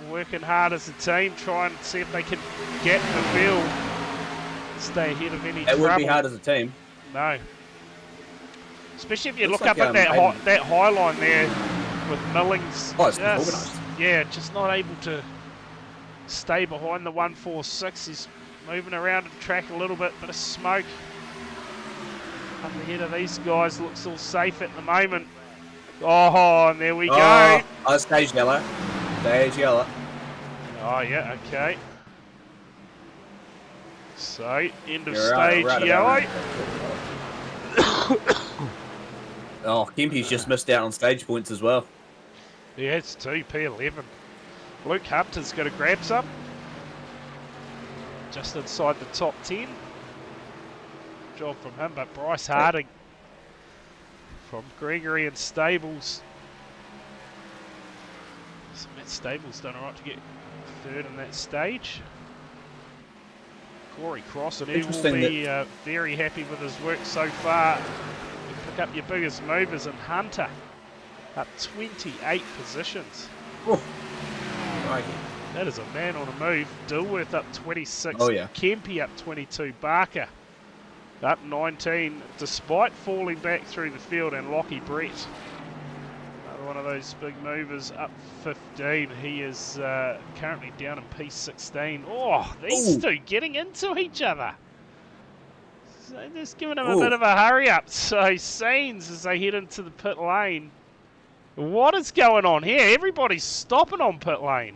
Speaker 2: working hard as a team, try and see if they can get the field, stay ahead of any trouble.
Speaker 3: It wouldn't be hard as a team.
Speaker 2: No. Especially if you
Speaker 3: Looks
Speaker 2: look
Speaker 3: like,
Speaker 2: up at that high line there with Millings.
Speaker 3: Oh, it's organised.
Speaker 2: Yeah, just not able to stay behind the 146. He's moving around the track a little bit of smoke. Up ahead of these guys, looks all safe at the moment. Oh, and there we go.
Speaker 3: Oh, stage yellow. Stage yellow.
Speaker 2: Oh, yeah, okay. So, end of
Speaker 3: You're
Speaker 2: stage
Speaker 3: right
Speaker 2: yellow.
Speaker 3: Oh, Kempy's just missed out on stage points as well.
Speaker 2: Yeah, it's 2 P11. Luke Hunter's going to grab some. Just inside the top 10. Job from him, but Bryce Harding from Gregory and Stables. So Matt Stables done alright to get 3rd in that stage. Corey Cross, and he will be very happy with his work so far. You pick up your biggest movers, and Hunter up 28 positions.
Speaker 3: Oh. Right.
Speaker 2: That is a man on a move. Dilworth up 26.
Speaker 3: Oh, yeah.
Speaker 2: Kempy up 22. Barker up 19, despite falling back through the field, and Lockie Brett, another one of those big movers, up 15. He is currently down in P16. Oh, these two getting into each other. So just giving him a bit of a hurry up. So scenes as they head into the pit lane. What is going on here? Everybody's stopping on pit lane.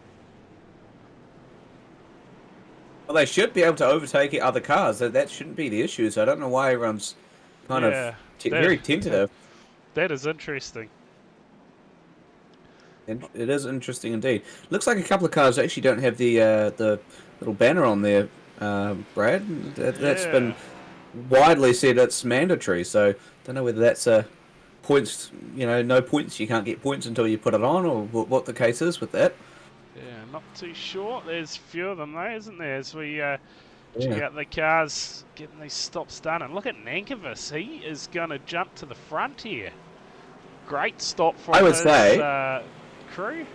Speaker 3: Well, they should be able to overtake other cars. That shouldn't be the issue. So I don't know why everyone's kind of very tentative.
Speaker 2: That is interesting.
Speaker 3: It is interesting indeed. Looks like a couple of cars actually don't have the little banner on there, Brad. That's
Speaker 2: Yeah.
Speaker 3: been widely said it's mandatory. So don't know whether that's a points. No points. You can't get points until you put it on, or what the case is with that.
Speaker 2: Yeah, not too sure. There's a few of them though, isn't there? As we check
Speaker 3: Yeah.
Speaker 2: out the cars getting these stops done. And look at Nankervis. He is going to jump to the front here. Great stop from
Speaker 3: I would
Speaker 2: his
Speaker 3: say.
Speaker 2: crew.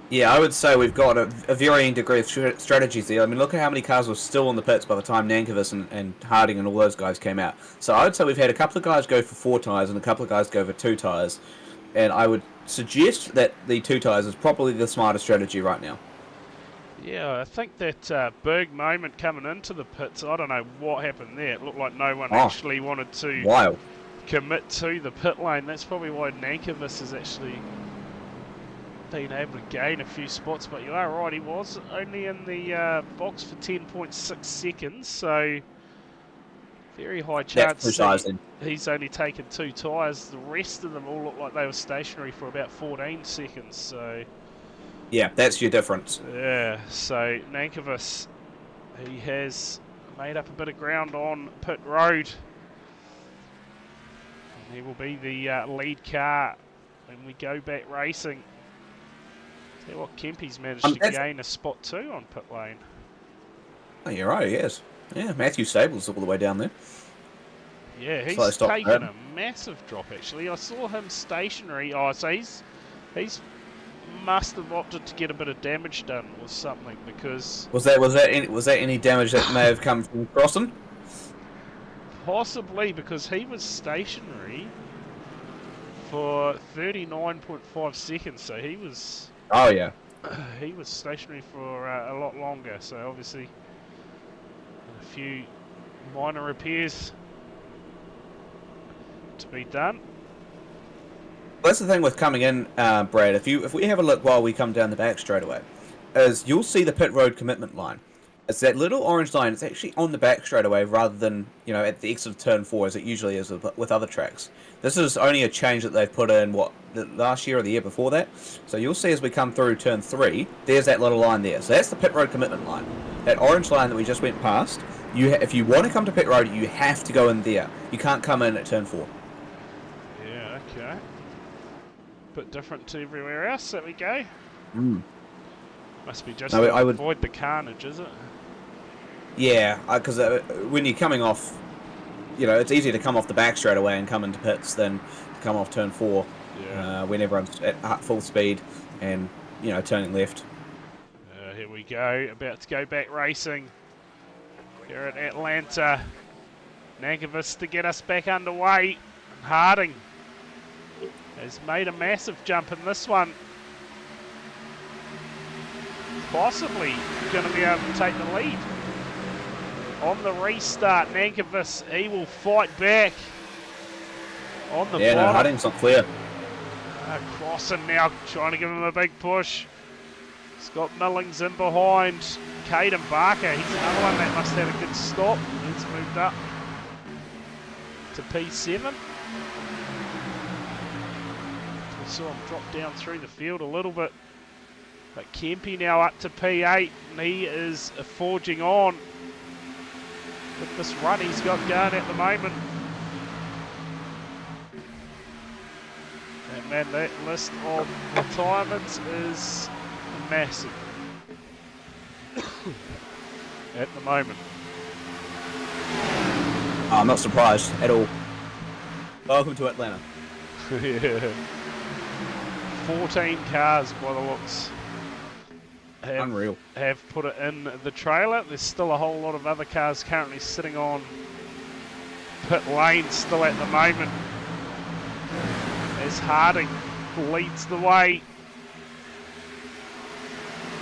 Speaker 3: Yeah, I would say we've got a varying degree of strategies there. I mean, look at how many cars were still on the pits by the time Nankervis and Harding and all those guys came out. So I would say we've had a couple of guys go for 4 tyres and a couple of guys go for 2 tyres. And I would suggest that the 2 tyres is probably the smarter strategy right now.
Speaker 2: Yeah, I think that big moment coming into the pits, I don't know what happened there. It looked like no one actually wanted to
Speaker 3: Wild.
Speaker 2: commit to the pit lane. That's probably why Nankervis has actually been able to gain a few spots. But you are right, he was only in the box for 10.6 seconds, so very high chance that he's only taken 2 tyres. The rest of them all look like they were stationary for about 14 seconds, so...
Speaker 3: Yeah, that's your difference.
Speaker 2: Yeah, so Nankervis, he has made up a bit of ground on pit road. And he will be the lead car when we go back racing. Tell you what, Kempy's managed to gain a spot too on pit lane.
Speaker 3: Oh, you're right, yes. Yeah, Matthew Sable's all the way down there.
Speaker 2: Yeah, he's taken a massive drop actually. I saw him stationary. Oh, so he's must have opted to get a bit of damage done or something, because
Speaker 3: was that any damage that may have come from crossing?
Speaker 2: Possibly, because he was stationary for 39.5 seconds, so he was...
Speaker 3: Oh yeah.
Speaker 2: He was stationary for a lot longer, so obviously a few minor repairs to be done.
Speaker 3: That's the thing with coming in, Brad. If we have a look while we come down the back straight away, is you'll see the pit road commitment line. It's that little orange line. It's actually on the back straight away rather than at the exit of turn 4 as it usually is with other tracks. This is only a change that they've put in last year or the year before that. So you'll see as we come through turn 3, there's that little line there. So that's the pit road commitment line. That orange line that we just went past. If you want to come to pit road, you have to go in there. You can't come in at turn 4.
Speaker 2: Yeah, okay. Bit different to everywhere else. There we go. Must be just to avoid the carnage, is it?
Speaker 3: Yeah, because when you're coming off, it's easier to come off the back straight away and come into pits than to come off turn 4 when everyone's at full speed and turning left.
Speaker 2: Here we go, about to go back racing here at Atlanta. Nankervis to get us back underway. Harding has made a massive jump in this one. Possibly going to be able to take the lead. On the restart, Nankervis, he will fight back. On the bottom.
Speaker 3: No, Harding's not clear.
Speaker 2: Crossing now, trying to give him a big push. Scott Millings in behind. Caden Barker, he's another one that must have a good stop. He's moved up to P7. We saw him drop down through the field a little bit. But Kempy now up to P8, and he is forging on with this run he's got going at the moment. And man, that list of retirements is massive at the moment.
Speaker 3: I'm not surprised at all. Welcome to Atlanta.
Speaker 2: Yeah. 14 cars by the looks.
Speaker 3: Unreal.
Speaker 2: Have put it in the trailer. There's still a whole lot of other cars currently sitting on pit lane still at the moment. As Harding leads the way.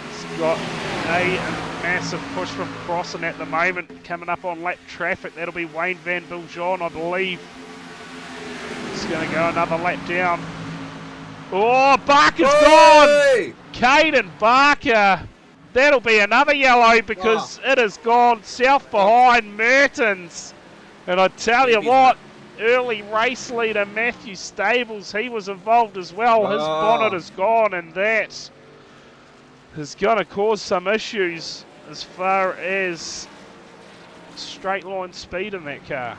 Speaker 2: He's got a massive push from crossing at the moment. Coming up on lap traffic, that'll be Wayne Van Biljon, I believe. He's going to go another lap down. Oh, Barker's gone! Caden Barker. That'll be another yellow because it has gone south behind Mertens. And I tell you what, early race leader Matthew Stables. He was involved as well. His bonnet is gone, and that is going to cause some issues as far as straight line speed in that car.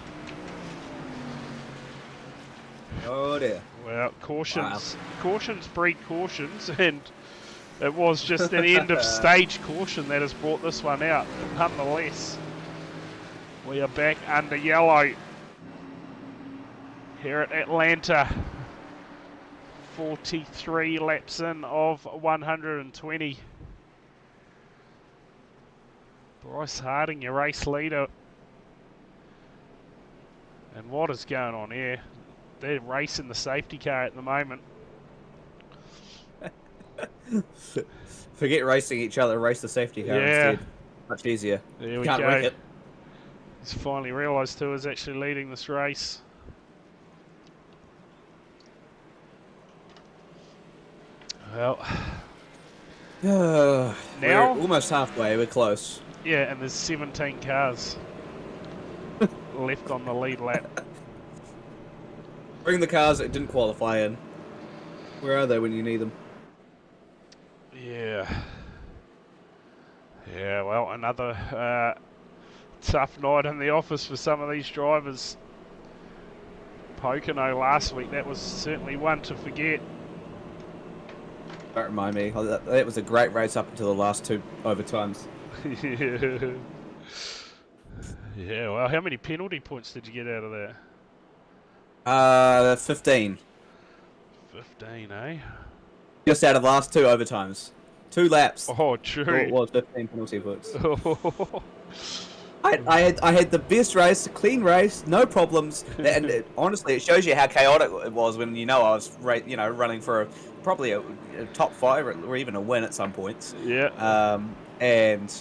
Speaker 3: Oh dear.
Speaker 2: Well, cautions breed cautions, and it was just an end of stage caution that has brought this one out. Nonetheless, we are back under yellow here at Atlanta. 43 laps in of 120. Bryce Harding, your race leader. And what is going on here? They're racing the safety car at the moment.
Speaker 3: Forget racing each other, race the safety car instead. Much easier.
Speaker 2: There we
Speaker 3: Can't
Speaker 2: go.
Speaker 3: wreck it.
Speaker 2: He's finally realised who is actually leading this race. Well,
Speaker 3: We're
Speaker 2: now,
Speaker 3: almost halfway. We're close.
Speaker 2: yeah, and there's 17 cars left on the lead lap.
Speaker 3: Bring the cars that didn't qualify in. Where are they when you need them?
Speaker 2: Yeah. Yeah, well, another tough night in the office for some of these drivers. Pocono last week, that was certainly one to forget.
Speaker 3: Don't remind me. That was a great race up until the last two overtimes.
Speaker 2: Yeah, well, how many penalty points did you get out of that?
Speaker 3: 15.
Speaker 2: 15, eh?
Speaker 3: Just out of the last two overtimes. 2 laps.
Speaker 2: Oh,
Speaker 3: So
Speaker 2: true.
Speaker 3: it was 15 penalty points. I had the best race, clean race, no problems, and honestly, it shows you how chaotic it was when I was running for probably a top 5 or even a win at some points.
Speaker 2: Yeah.
Speaker 3: And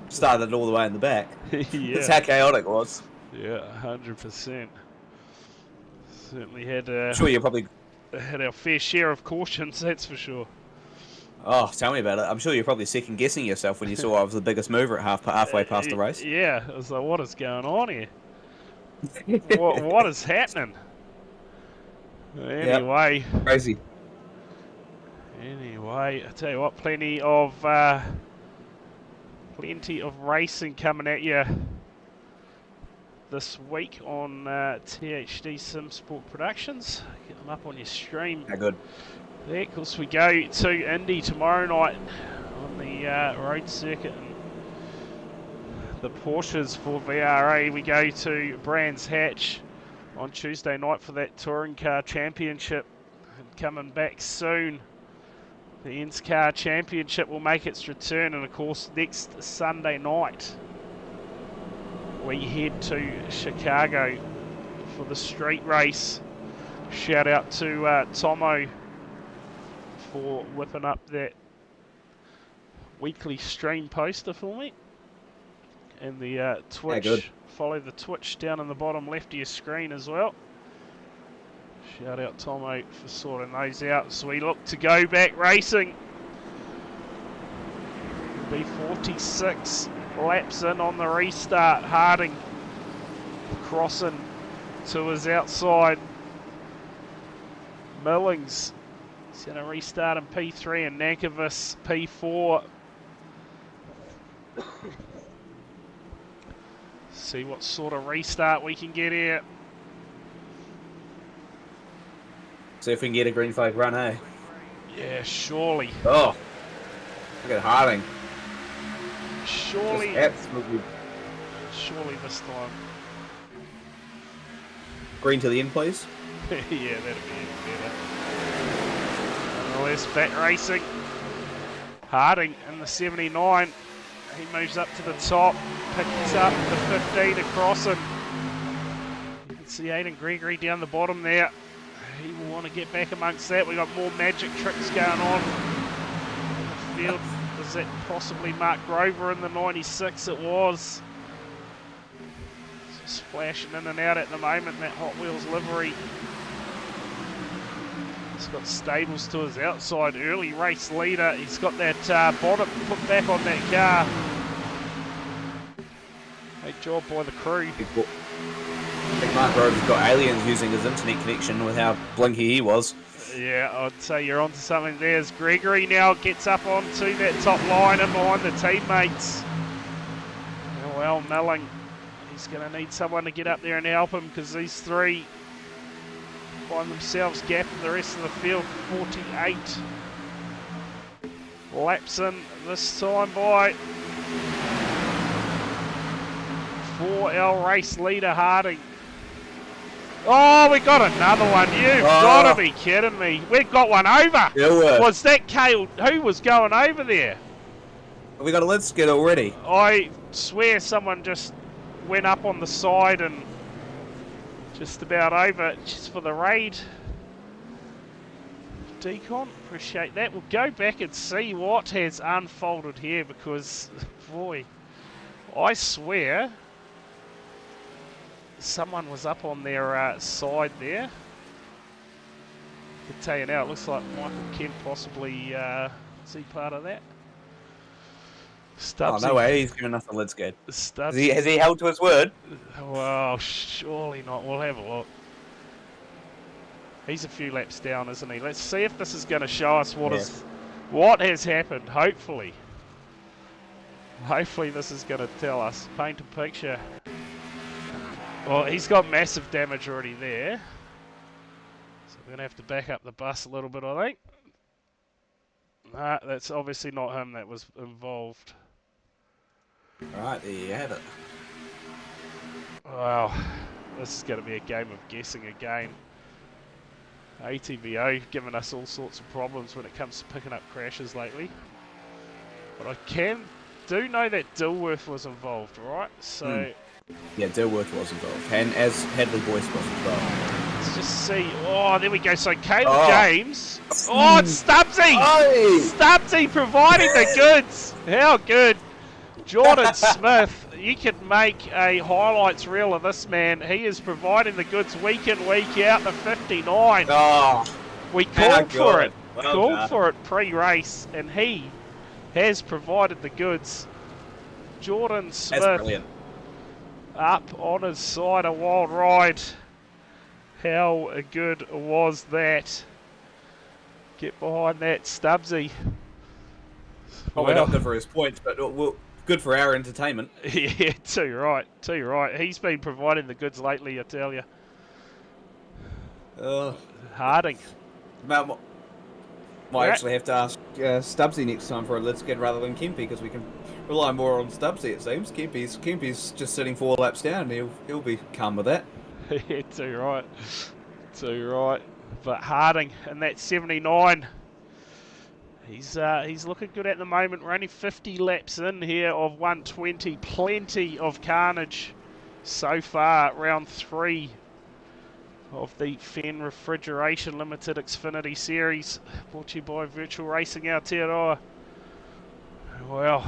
Speaker 3: started all the way in the back.
Speaker 2: Yeah.
Speaker 3: That's how chaotic it was.
Speaker 2: Yeah, 100%. Certainly had
Speaker 3: I'm sure you probably.
Speaker 2: had our fair share of cautions, that's for sure.
Speaker 3: Oh, tell me about it. I'm sure you're probably second guessing yourself when you saw I was the biggest mover at halfway past the race.
Speaker 2: Yeah, I was like, what is going on here? what is happening? Anyway.
Speaker 3: Yep. Crazy.
Speaker 2: Anyway, I tell you what, plenty of racing coming at you this week on THD Sim Sport Productions. Get them up on your stream.
Speaker 3: How good.
Speaker 2: There, of course, we go to Indy tomorrow night on the road circuit. And the Porsches for VRA. We go to Brands Hatch on Tuesday night for that Touring Car Championship. And coming back soon, the NSCAR Championship will make its return. And, of course, next Sunday night, we head to Chicago for the street race. Shout out to Tomo for whipping up that weekly stream poster for me. And the Twitch.
Speaker 3: Yeah, good.
Speaker 2: Follow the Twitch down in the bottom left of your screen as well. Shout out Tomo for sorting those out. So we look to go back racing. Be 46 laps in on the restart. Harding crossing to his outside. Millings is going to restart in P3 and Nankervis P4. See what sort of restart we can get here.
Speaker 3: See if we can get a green flag run, eh?
Speaker 2: Yeah, surely.
Speaker 3: Oh, look at Harding.
Speaker 2: Surely.
Speaker 3: Just absolutely.
Speaker 2: Surely this time.
Speaker 3: Green to the end, please.
Speaker 2: Yeah, that'd be even better. Nonetheless, back racing. Harding in the 79. He moves up to the top, picks up the 15 across him. You can see Aidan Gregory down the bottom there. He will want to get back amongst that. We've got more magic tricks going on in the field. Was that possibly Mark Grover in the 96? It was. Splashing in and out at the moment, that Hot Wheels livery. He's got Stables to his outside, early race leader. He's got that bonnet put back on that car. Great job by the crew.
Speaker 3: I think Mark Rover's got aliens using his internet connection with how blinky he was.
Speaker 2: Yeah, I'd say you're onto something there. As Gregory now gets up onto that top line and behind the teammates. Well, Milling, he's going to need someone to get up there and help him because these three find themselves gapped the rest of the field. 48 laps in this time by for our race leader Harding. Oh, we got another one. You've got to be kidding me. We've got one over.
Speaker 3: Yeah,
Speaker 2: Was that Cale? Who was going over there?
Speaker 3: we got a lid skid already.
Speaker 2: I swear someone just went up on the side and just about over just for the raid. Decon, appreciate that. We'll go back and see what has unfolded here because, boy, I swear someone was up on their side there. I can tell you now, it looks like Michael Kent possibly is he part of that? Stubbsy.
Speaker 3: Oh, no way, he's giving us a lid skid. Has
Speaker 2: Stubbsy.
Speaker 3: he held to his word?
Speaker 2: Well, surely not. We'll have a look. He's a few laps down, isn't he? Let's see if this is going to show us what has happened. Hopefully this is going to tell us, paint a picture. Well, he's got massive damage already there, so we're going to have to back up the bus a little bit, I think. Nah, that's obviously not him that was involved.
Speaker 3: Alright, there you have it.
Speaker 2: Wow, this is going to be a game of guessing again. ATVO giving us all sorts of problems when it comes to picking up crashes lately. But I do know that Dilworth was involved, right? So
Speaker 3: yeah, Dilworth was involved, and as Hadley Boyce was involved.
Speaker 2: Let's just see. Oh, there we go. So Caleb James. Oh, it's Stubbsy!
Speaker 3: Oh.
Speaker 2: Stubbsy providing the goods. How good. Jordan Smith. You could make a highlights reel of this man. He is providing the goods week in, week out. The 59.
Speaker 3: Oh,
Speaker 2: we called for it.
Speaker 3: Well
Speaker 2: Called
Speaker 3: done.
Speaker 2: for it pre-race, and he has provided the goods. Jordan
Speaker 3: That's
Speaker 2: Smith
Speaker 3: brilliant.
Speaker 2: up on his side, a wild ride. How good was that? Get behind that, Stubbsy.
Speaker 3: Probably not good for his points, but good for our entertainment.
Speaker 2: Yeah, too right, too right. He's been providing the goods lately, I tell you. Harding.
Speaker 3: Might actually have to ask Stubbsy next time for a lid skid rather than Kempy, because we can rely more on Stubbsy, it seems. Kempy's just sitting 4 laps down, and he'll be calm with that.
Speaker 2: Yeah, too right. Too right. But Harding in that 79. He's looking good at the moment. We're only 50 laps in here of 120. Plenty of carnage so far. Round 3 of the Fenn Refridgeration Limited Xfinity Series. Brought to you by Virtual Racing Aotearoa. Well,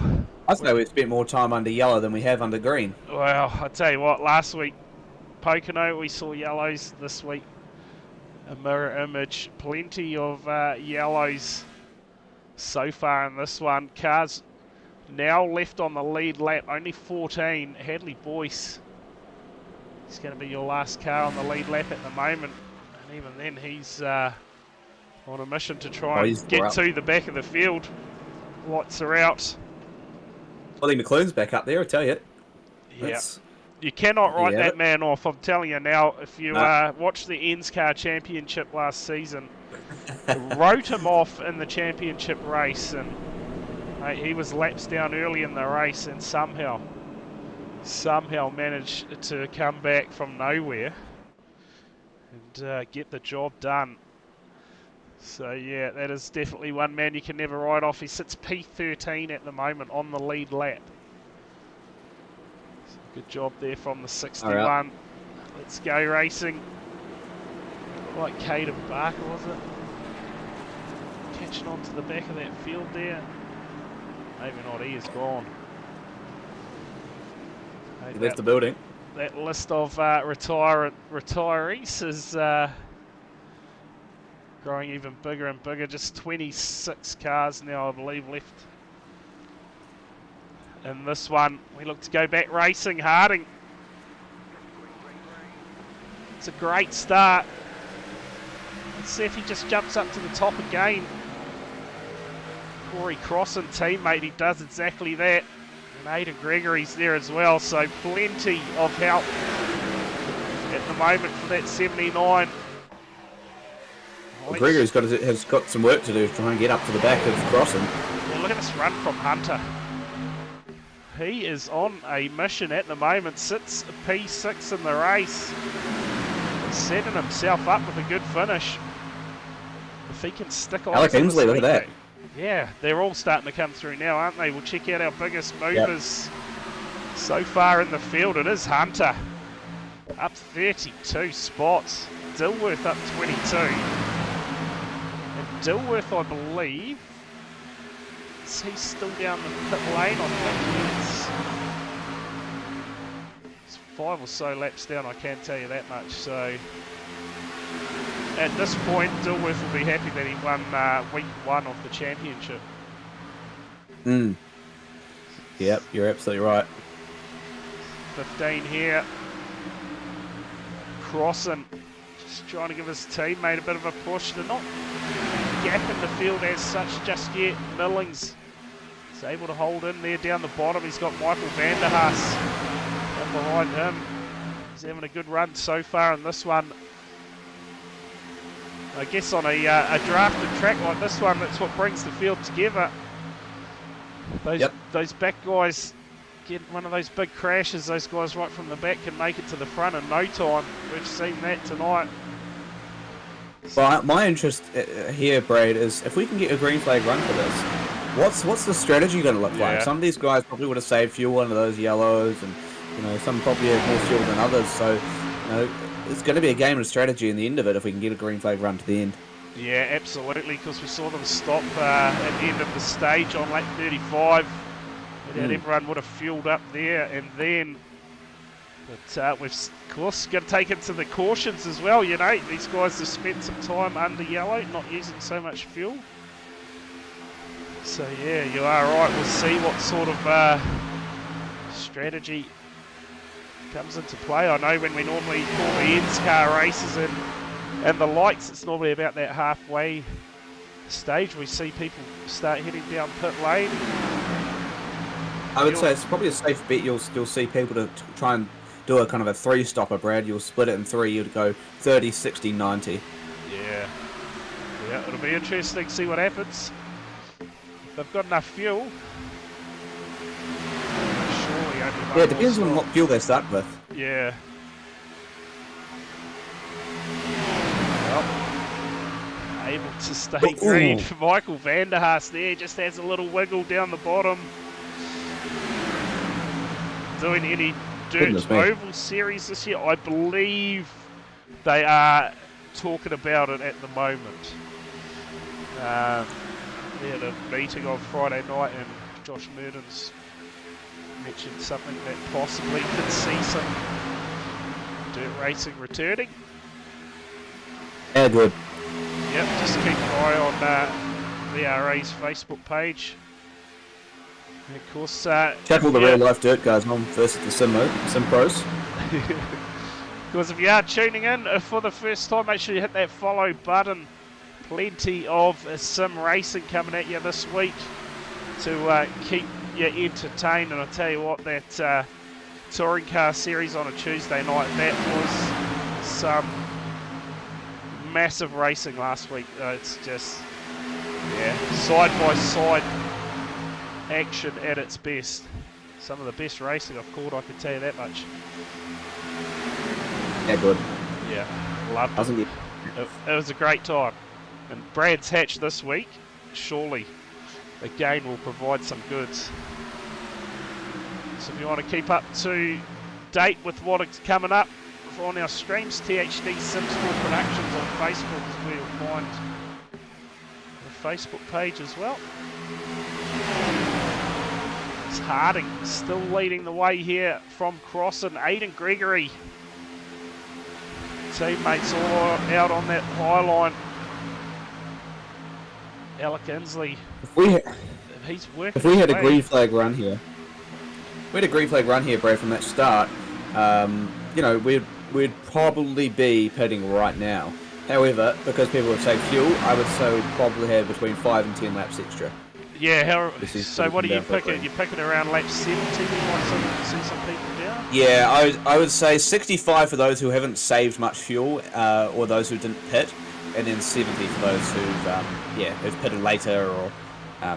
Speaker 3: I'd say we've spent more time under yellow than we have under green.
Speaker 2: well, I tell you what, last week, Pocono, we saw yellows. This week, a mirror image. Plenty of yellows so far in this one. Cars now left on the lead lap, only 14. Hadley Boyce, he's going to be your last car on the lead lap at the moment. And even then, he's on a mission to try and get to the back of the field. Lights are out.
Speaker 3: Ollie McClune's back up there, I tell you.
Speaker 2: Yeah. You cannot write that man off, I'm telling you now. If you watched the NSCAR Championship last season, wrote him off in the championship race, and he was laps down early in the race and somehow managed to come back from nowhere and get the job done. So yeah, that is definitely one man you can never write off. He sits P13 at the moment on the lead lap. So good job there from the 61. Right. Let's go racing. Like Caden Barker, was it? Catching on to the back of that field there. Maybe not, he is gone.
Speaker 3: He left the building.
Speaker 2: That list of retirees is growing even bigger and bigger. Just 26 cars now, I believe, left in this one. We look to go back racing. Harding It's a great start. Let's see if he just jumps up to the top again. Corey Crossan, teammate, he does exactly that. And Aidan Gregory's there as well, so plenty of help at the moment for that 79.
Speaker 3: Well, Gregory's has got some work to do to try and get up to the back of Crossan.
Speaker 2: Well, look at this run from Hunter. He is on a mission at the moment. Sits P6 in the race. Setting himself up with a good finish. If he can stick on.
Speaker 3: Alec Inslee, look at that.
Speaker 2: Yeah, they're all starting to come through now, aren't they? We'll check out our biggest movers so far in the field. It is Hunter. Up 32 spots. Dilworth up 22. And Dilworth, I believe, he's still down the pit lane. I think it's 5 or so laps down, I can tell you that much. So at this point, Dilworth will be happy that he won week 1 of the championship.
Speaker 3: Yep, you're absolutely right.
Speaker 2: 15 here. Crossan just trying to give his teammate a bit of a push. They're not gapping the field as such just yet. Millings is able to hold in there down the bottom. He's got Michael Vanderhaas up behind him. He's having a good run so far in this one. I guess on a drafted track like this one, that's what brings the field together. Those back guys get one of those big crashes. Those guys right from the back can make it to the front in no time. We've seen that tonight.
Speaker 3: But my interest here, Brad, is if we can get a green flag run for this, what's the strategy going to look like? Some of these guys probably would have saved fuel under those yellows, and some probably have more fuel than others. So it's going to be a game of strategy in the end of it if we can get a green flag run to the end.
Speaker 2: Yeah, absolutely, because we saw them stop at the end of the stage on lap 35. And everyone would have fueled up there, and then, but we've of course got to take it to the cautions as well. These guys have spent some time under yellow, not using so much fuel. So yeah, you are right. We'll see what sort of strategy comes into play. I know when we normally call the ends car races and the lights, it's normally about that halfway stage. We see people start heading down pit lane.
Speaker 3: I would say it's probably a safe bet. You'll see people to try and do a kind of a 3-stopper, Brad. You'll split it in 3. You'd go 30, 60, 90. Yeah,
Speaker 2: it'll be interesting to see what happens. If they've got enough fuel. Surely only one
Speaker 3: it depends
Speaker 2: more
Speaker 3: on what fuel they start with.
Speaker 2: Yeah. Well, able to stay green. Michael Vanderhaas there just has a little wiggle down the bottom. Doing any dirt oval series this year? I believe they are talking about it at the moment. They had a meeting on Friday night and Josh Murdens mentioned something that possibly could see some dirt racing returning.
Speaker 3: Yeah, good.
Speaker 2: Yep, just keep an eye on VRA's Facebook page. And of course,
Speaker 3: check all the real life dirt guys on versus the sim pros.
Speaker 2: Because if you are tuning in for the first time, make sure you hit that follow button. Plenty of sim racing coming at you this week to keep you entertained. And I tell you what, that touring car series on a Tuesday night, that was some massive racing last week. It's just, side by side action at its best. Some of the best racing I've called, I can tell you that much.
Speaker 3: Yeah, good.
Speaker 2: Yeah, loved it. It was a great time. And Brad's Hatch this week, surely, again, will provide some goods. So if you want to keep up to date with what is coming up on our streams, THD Simsport Productions on Facebook is where you'll find the Facebook page as well. It's Harding still leading the way here from Crossan. Aidan Gregory. Teammates all out on that high line. Alec Inslee. He's working.
Speaker 3: If we had a green flag run here, Brad, from that start. we'd probably be pitting right now. However, because people have saved fuel, I would say we'd probably have between 5 and 10 laps extra.
Speaker 2: Yeah,
Speaker 3: This is
Speaker 2: so what are you
Speaker 3: down for a
Speaker 2: picking?
Speaker 3: green.
Speaker 2: You're picking around lap 70? You might see some people down?
Speaker 3: Yeah, I would say 65 for those who haven't saved much fuel, or those who didn't pit, and then 70 for those who've pitted later or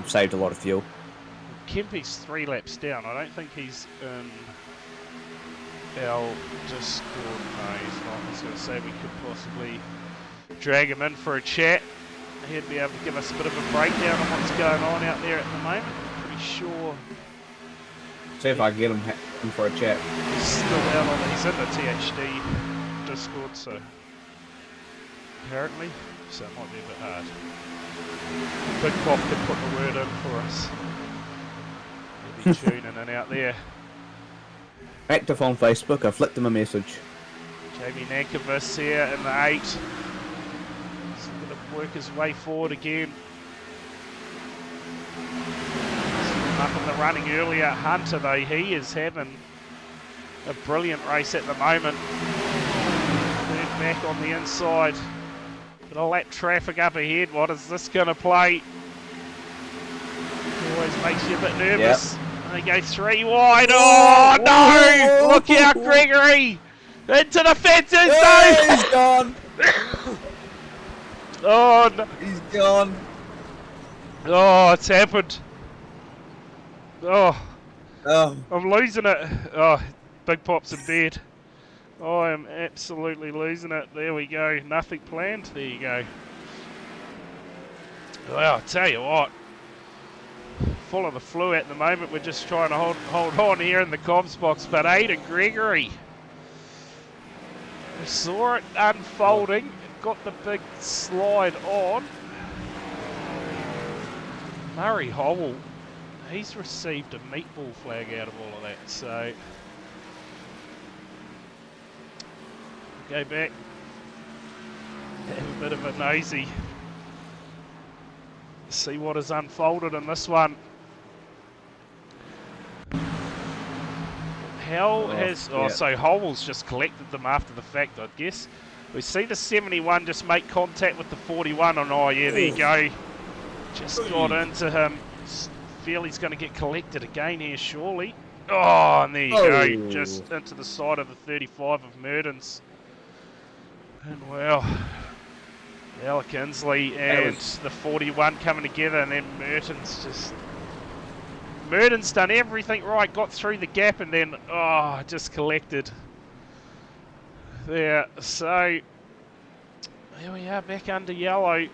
Speaker 3: saved a lot of fuel.
Speaker 2: Kempy's 3 laps down. I don't think he's in our Discord. No, he's not. I was going to say we could possibly drag him in for a chat. He'd be able to give us a bit of a breakdown on what's going on out there at the moment. Pretty sure
Speaker 3: See if I can get him in for a chat.
Speaker 2: he's still out on. He's in the THD Discord, so apparently, so it might be a bit hard. Big Pop could put the word in for us. He'll be tuning in out there.
Speaker 3: Active on Facebook, I flicked him a message.
Speaker 2: Jamie Nankervis here in the 8. He's going to work his way forward again. Up in the running earlier. Hunter, though, he is having a brilliant race at the moment. Third back on the inside. Bit of lap traffic up ahead. What is this going to play? Always makes you a bit nervous. They go 3 wide. Oh, no! Look out, Gregory! Into the fences,
Speaker 3: Hey,
Speaker 2: no!
Speaker 3: he's gone!
Speaker 2: Oh, no.
Speaker 3: He's gone!
Speaker 2: Oh, it's happened. Oh,
Speaker 3: Oh,
Speaker 2: I'm losing it. Oh, Big Pop's in bed. Oh, I am absolutely losing it. There we go. Nothing planned. There you go. Well, I'll tell you what. Full of the flu at the moment. We're just trying to hold on here in the comms box. But Aidan Gregory. We saw it unfolding. Got the big slide on. Murray Howell. He's received a meatball flag out of all of that, so go back, have a bit of a nosy, see what has unfolded in this one. So Howell's just collected them after the fact, I guess. We see the 71 just make contact with the 41, and oh yeah, there you go, just got into him. Feel he's going to get collected again here, surely. Oh, and there you go, just into the side of the 35 of Mertens. And well, Alec Inslee and the 41 coming together, and then Mertens done everything right, got through the gap, and then, just collected. There, so, here we are back under yellow.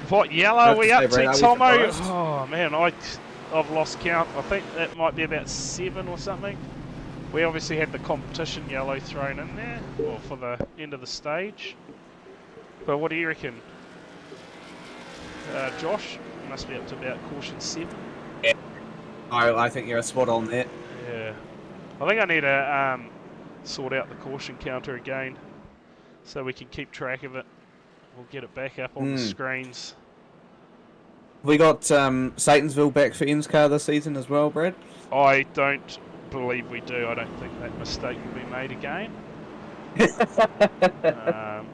Speaker 2: What yellow are we up to, Tomo? Oh man, I've lost count. I think that might be about 7 or something. We obviously had the competition yellow thrown in there, or for the end of the stage. But what do you reckon, Josh? You must be up to about caution 7.
Speaker 3: yeah. I think you're spot on there.
Speaker 2: Yeah, I think I need to sort out the caution counter again, so we can keep track of it. We'll get it back up on the screens.
Speaker 3: We got Satonsville back for Fenn's car this season as well, Brad.
Speaker 2: I don't believe we do. I don't think that mistake will be made again.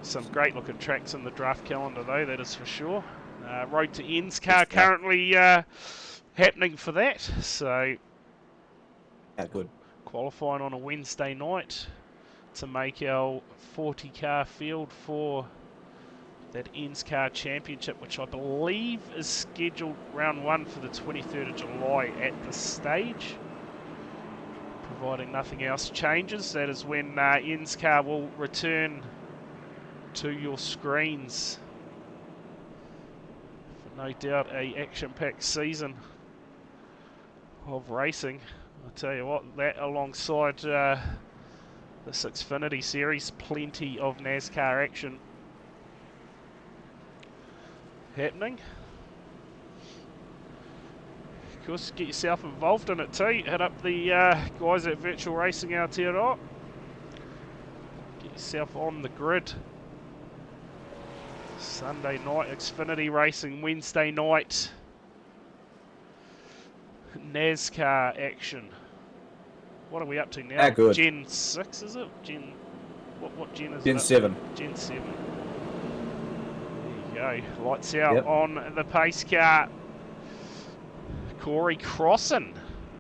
Speaker 2: Some great looking tracks in the draft calendar though, that is for sure. Road to Ends car currently happening for that. So
Speaker 3: good.
Speaker 2: Qualifying on a Wednesday night to make our 40 car field for that Ends Car Championship, which I believe is scheduled round 1 for the 23rd of July at this stage. Providing nothing else changes, that is when Ends Car will return to your screens. For no doubt a action-packed season of racing. I'll tell you what, that alongside this Xfinity series, plenty of NASCAR action happening. Of course, get yourself involved in it too. Hit up the guys at Virtual Racing Aotearoa. Get yourself on the grid. Sunday night Xfinity racing, Wednesday night NASCAR action. What are we up to now?
Speaker 3: Ah, good.
Speaker 2: Gen 6, is it? What gen is it?
Speaker 3: Gen 7.
Speaker 2: Gen 7. There you go. Lights out
Speaker 3: Yep.
Speaker 2: on the pace car. Corey Crossan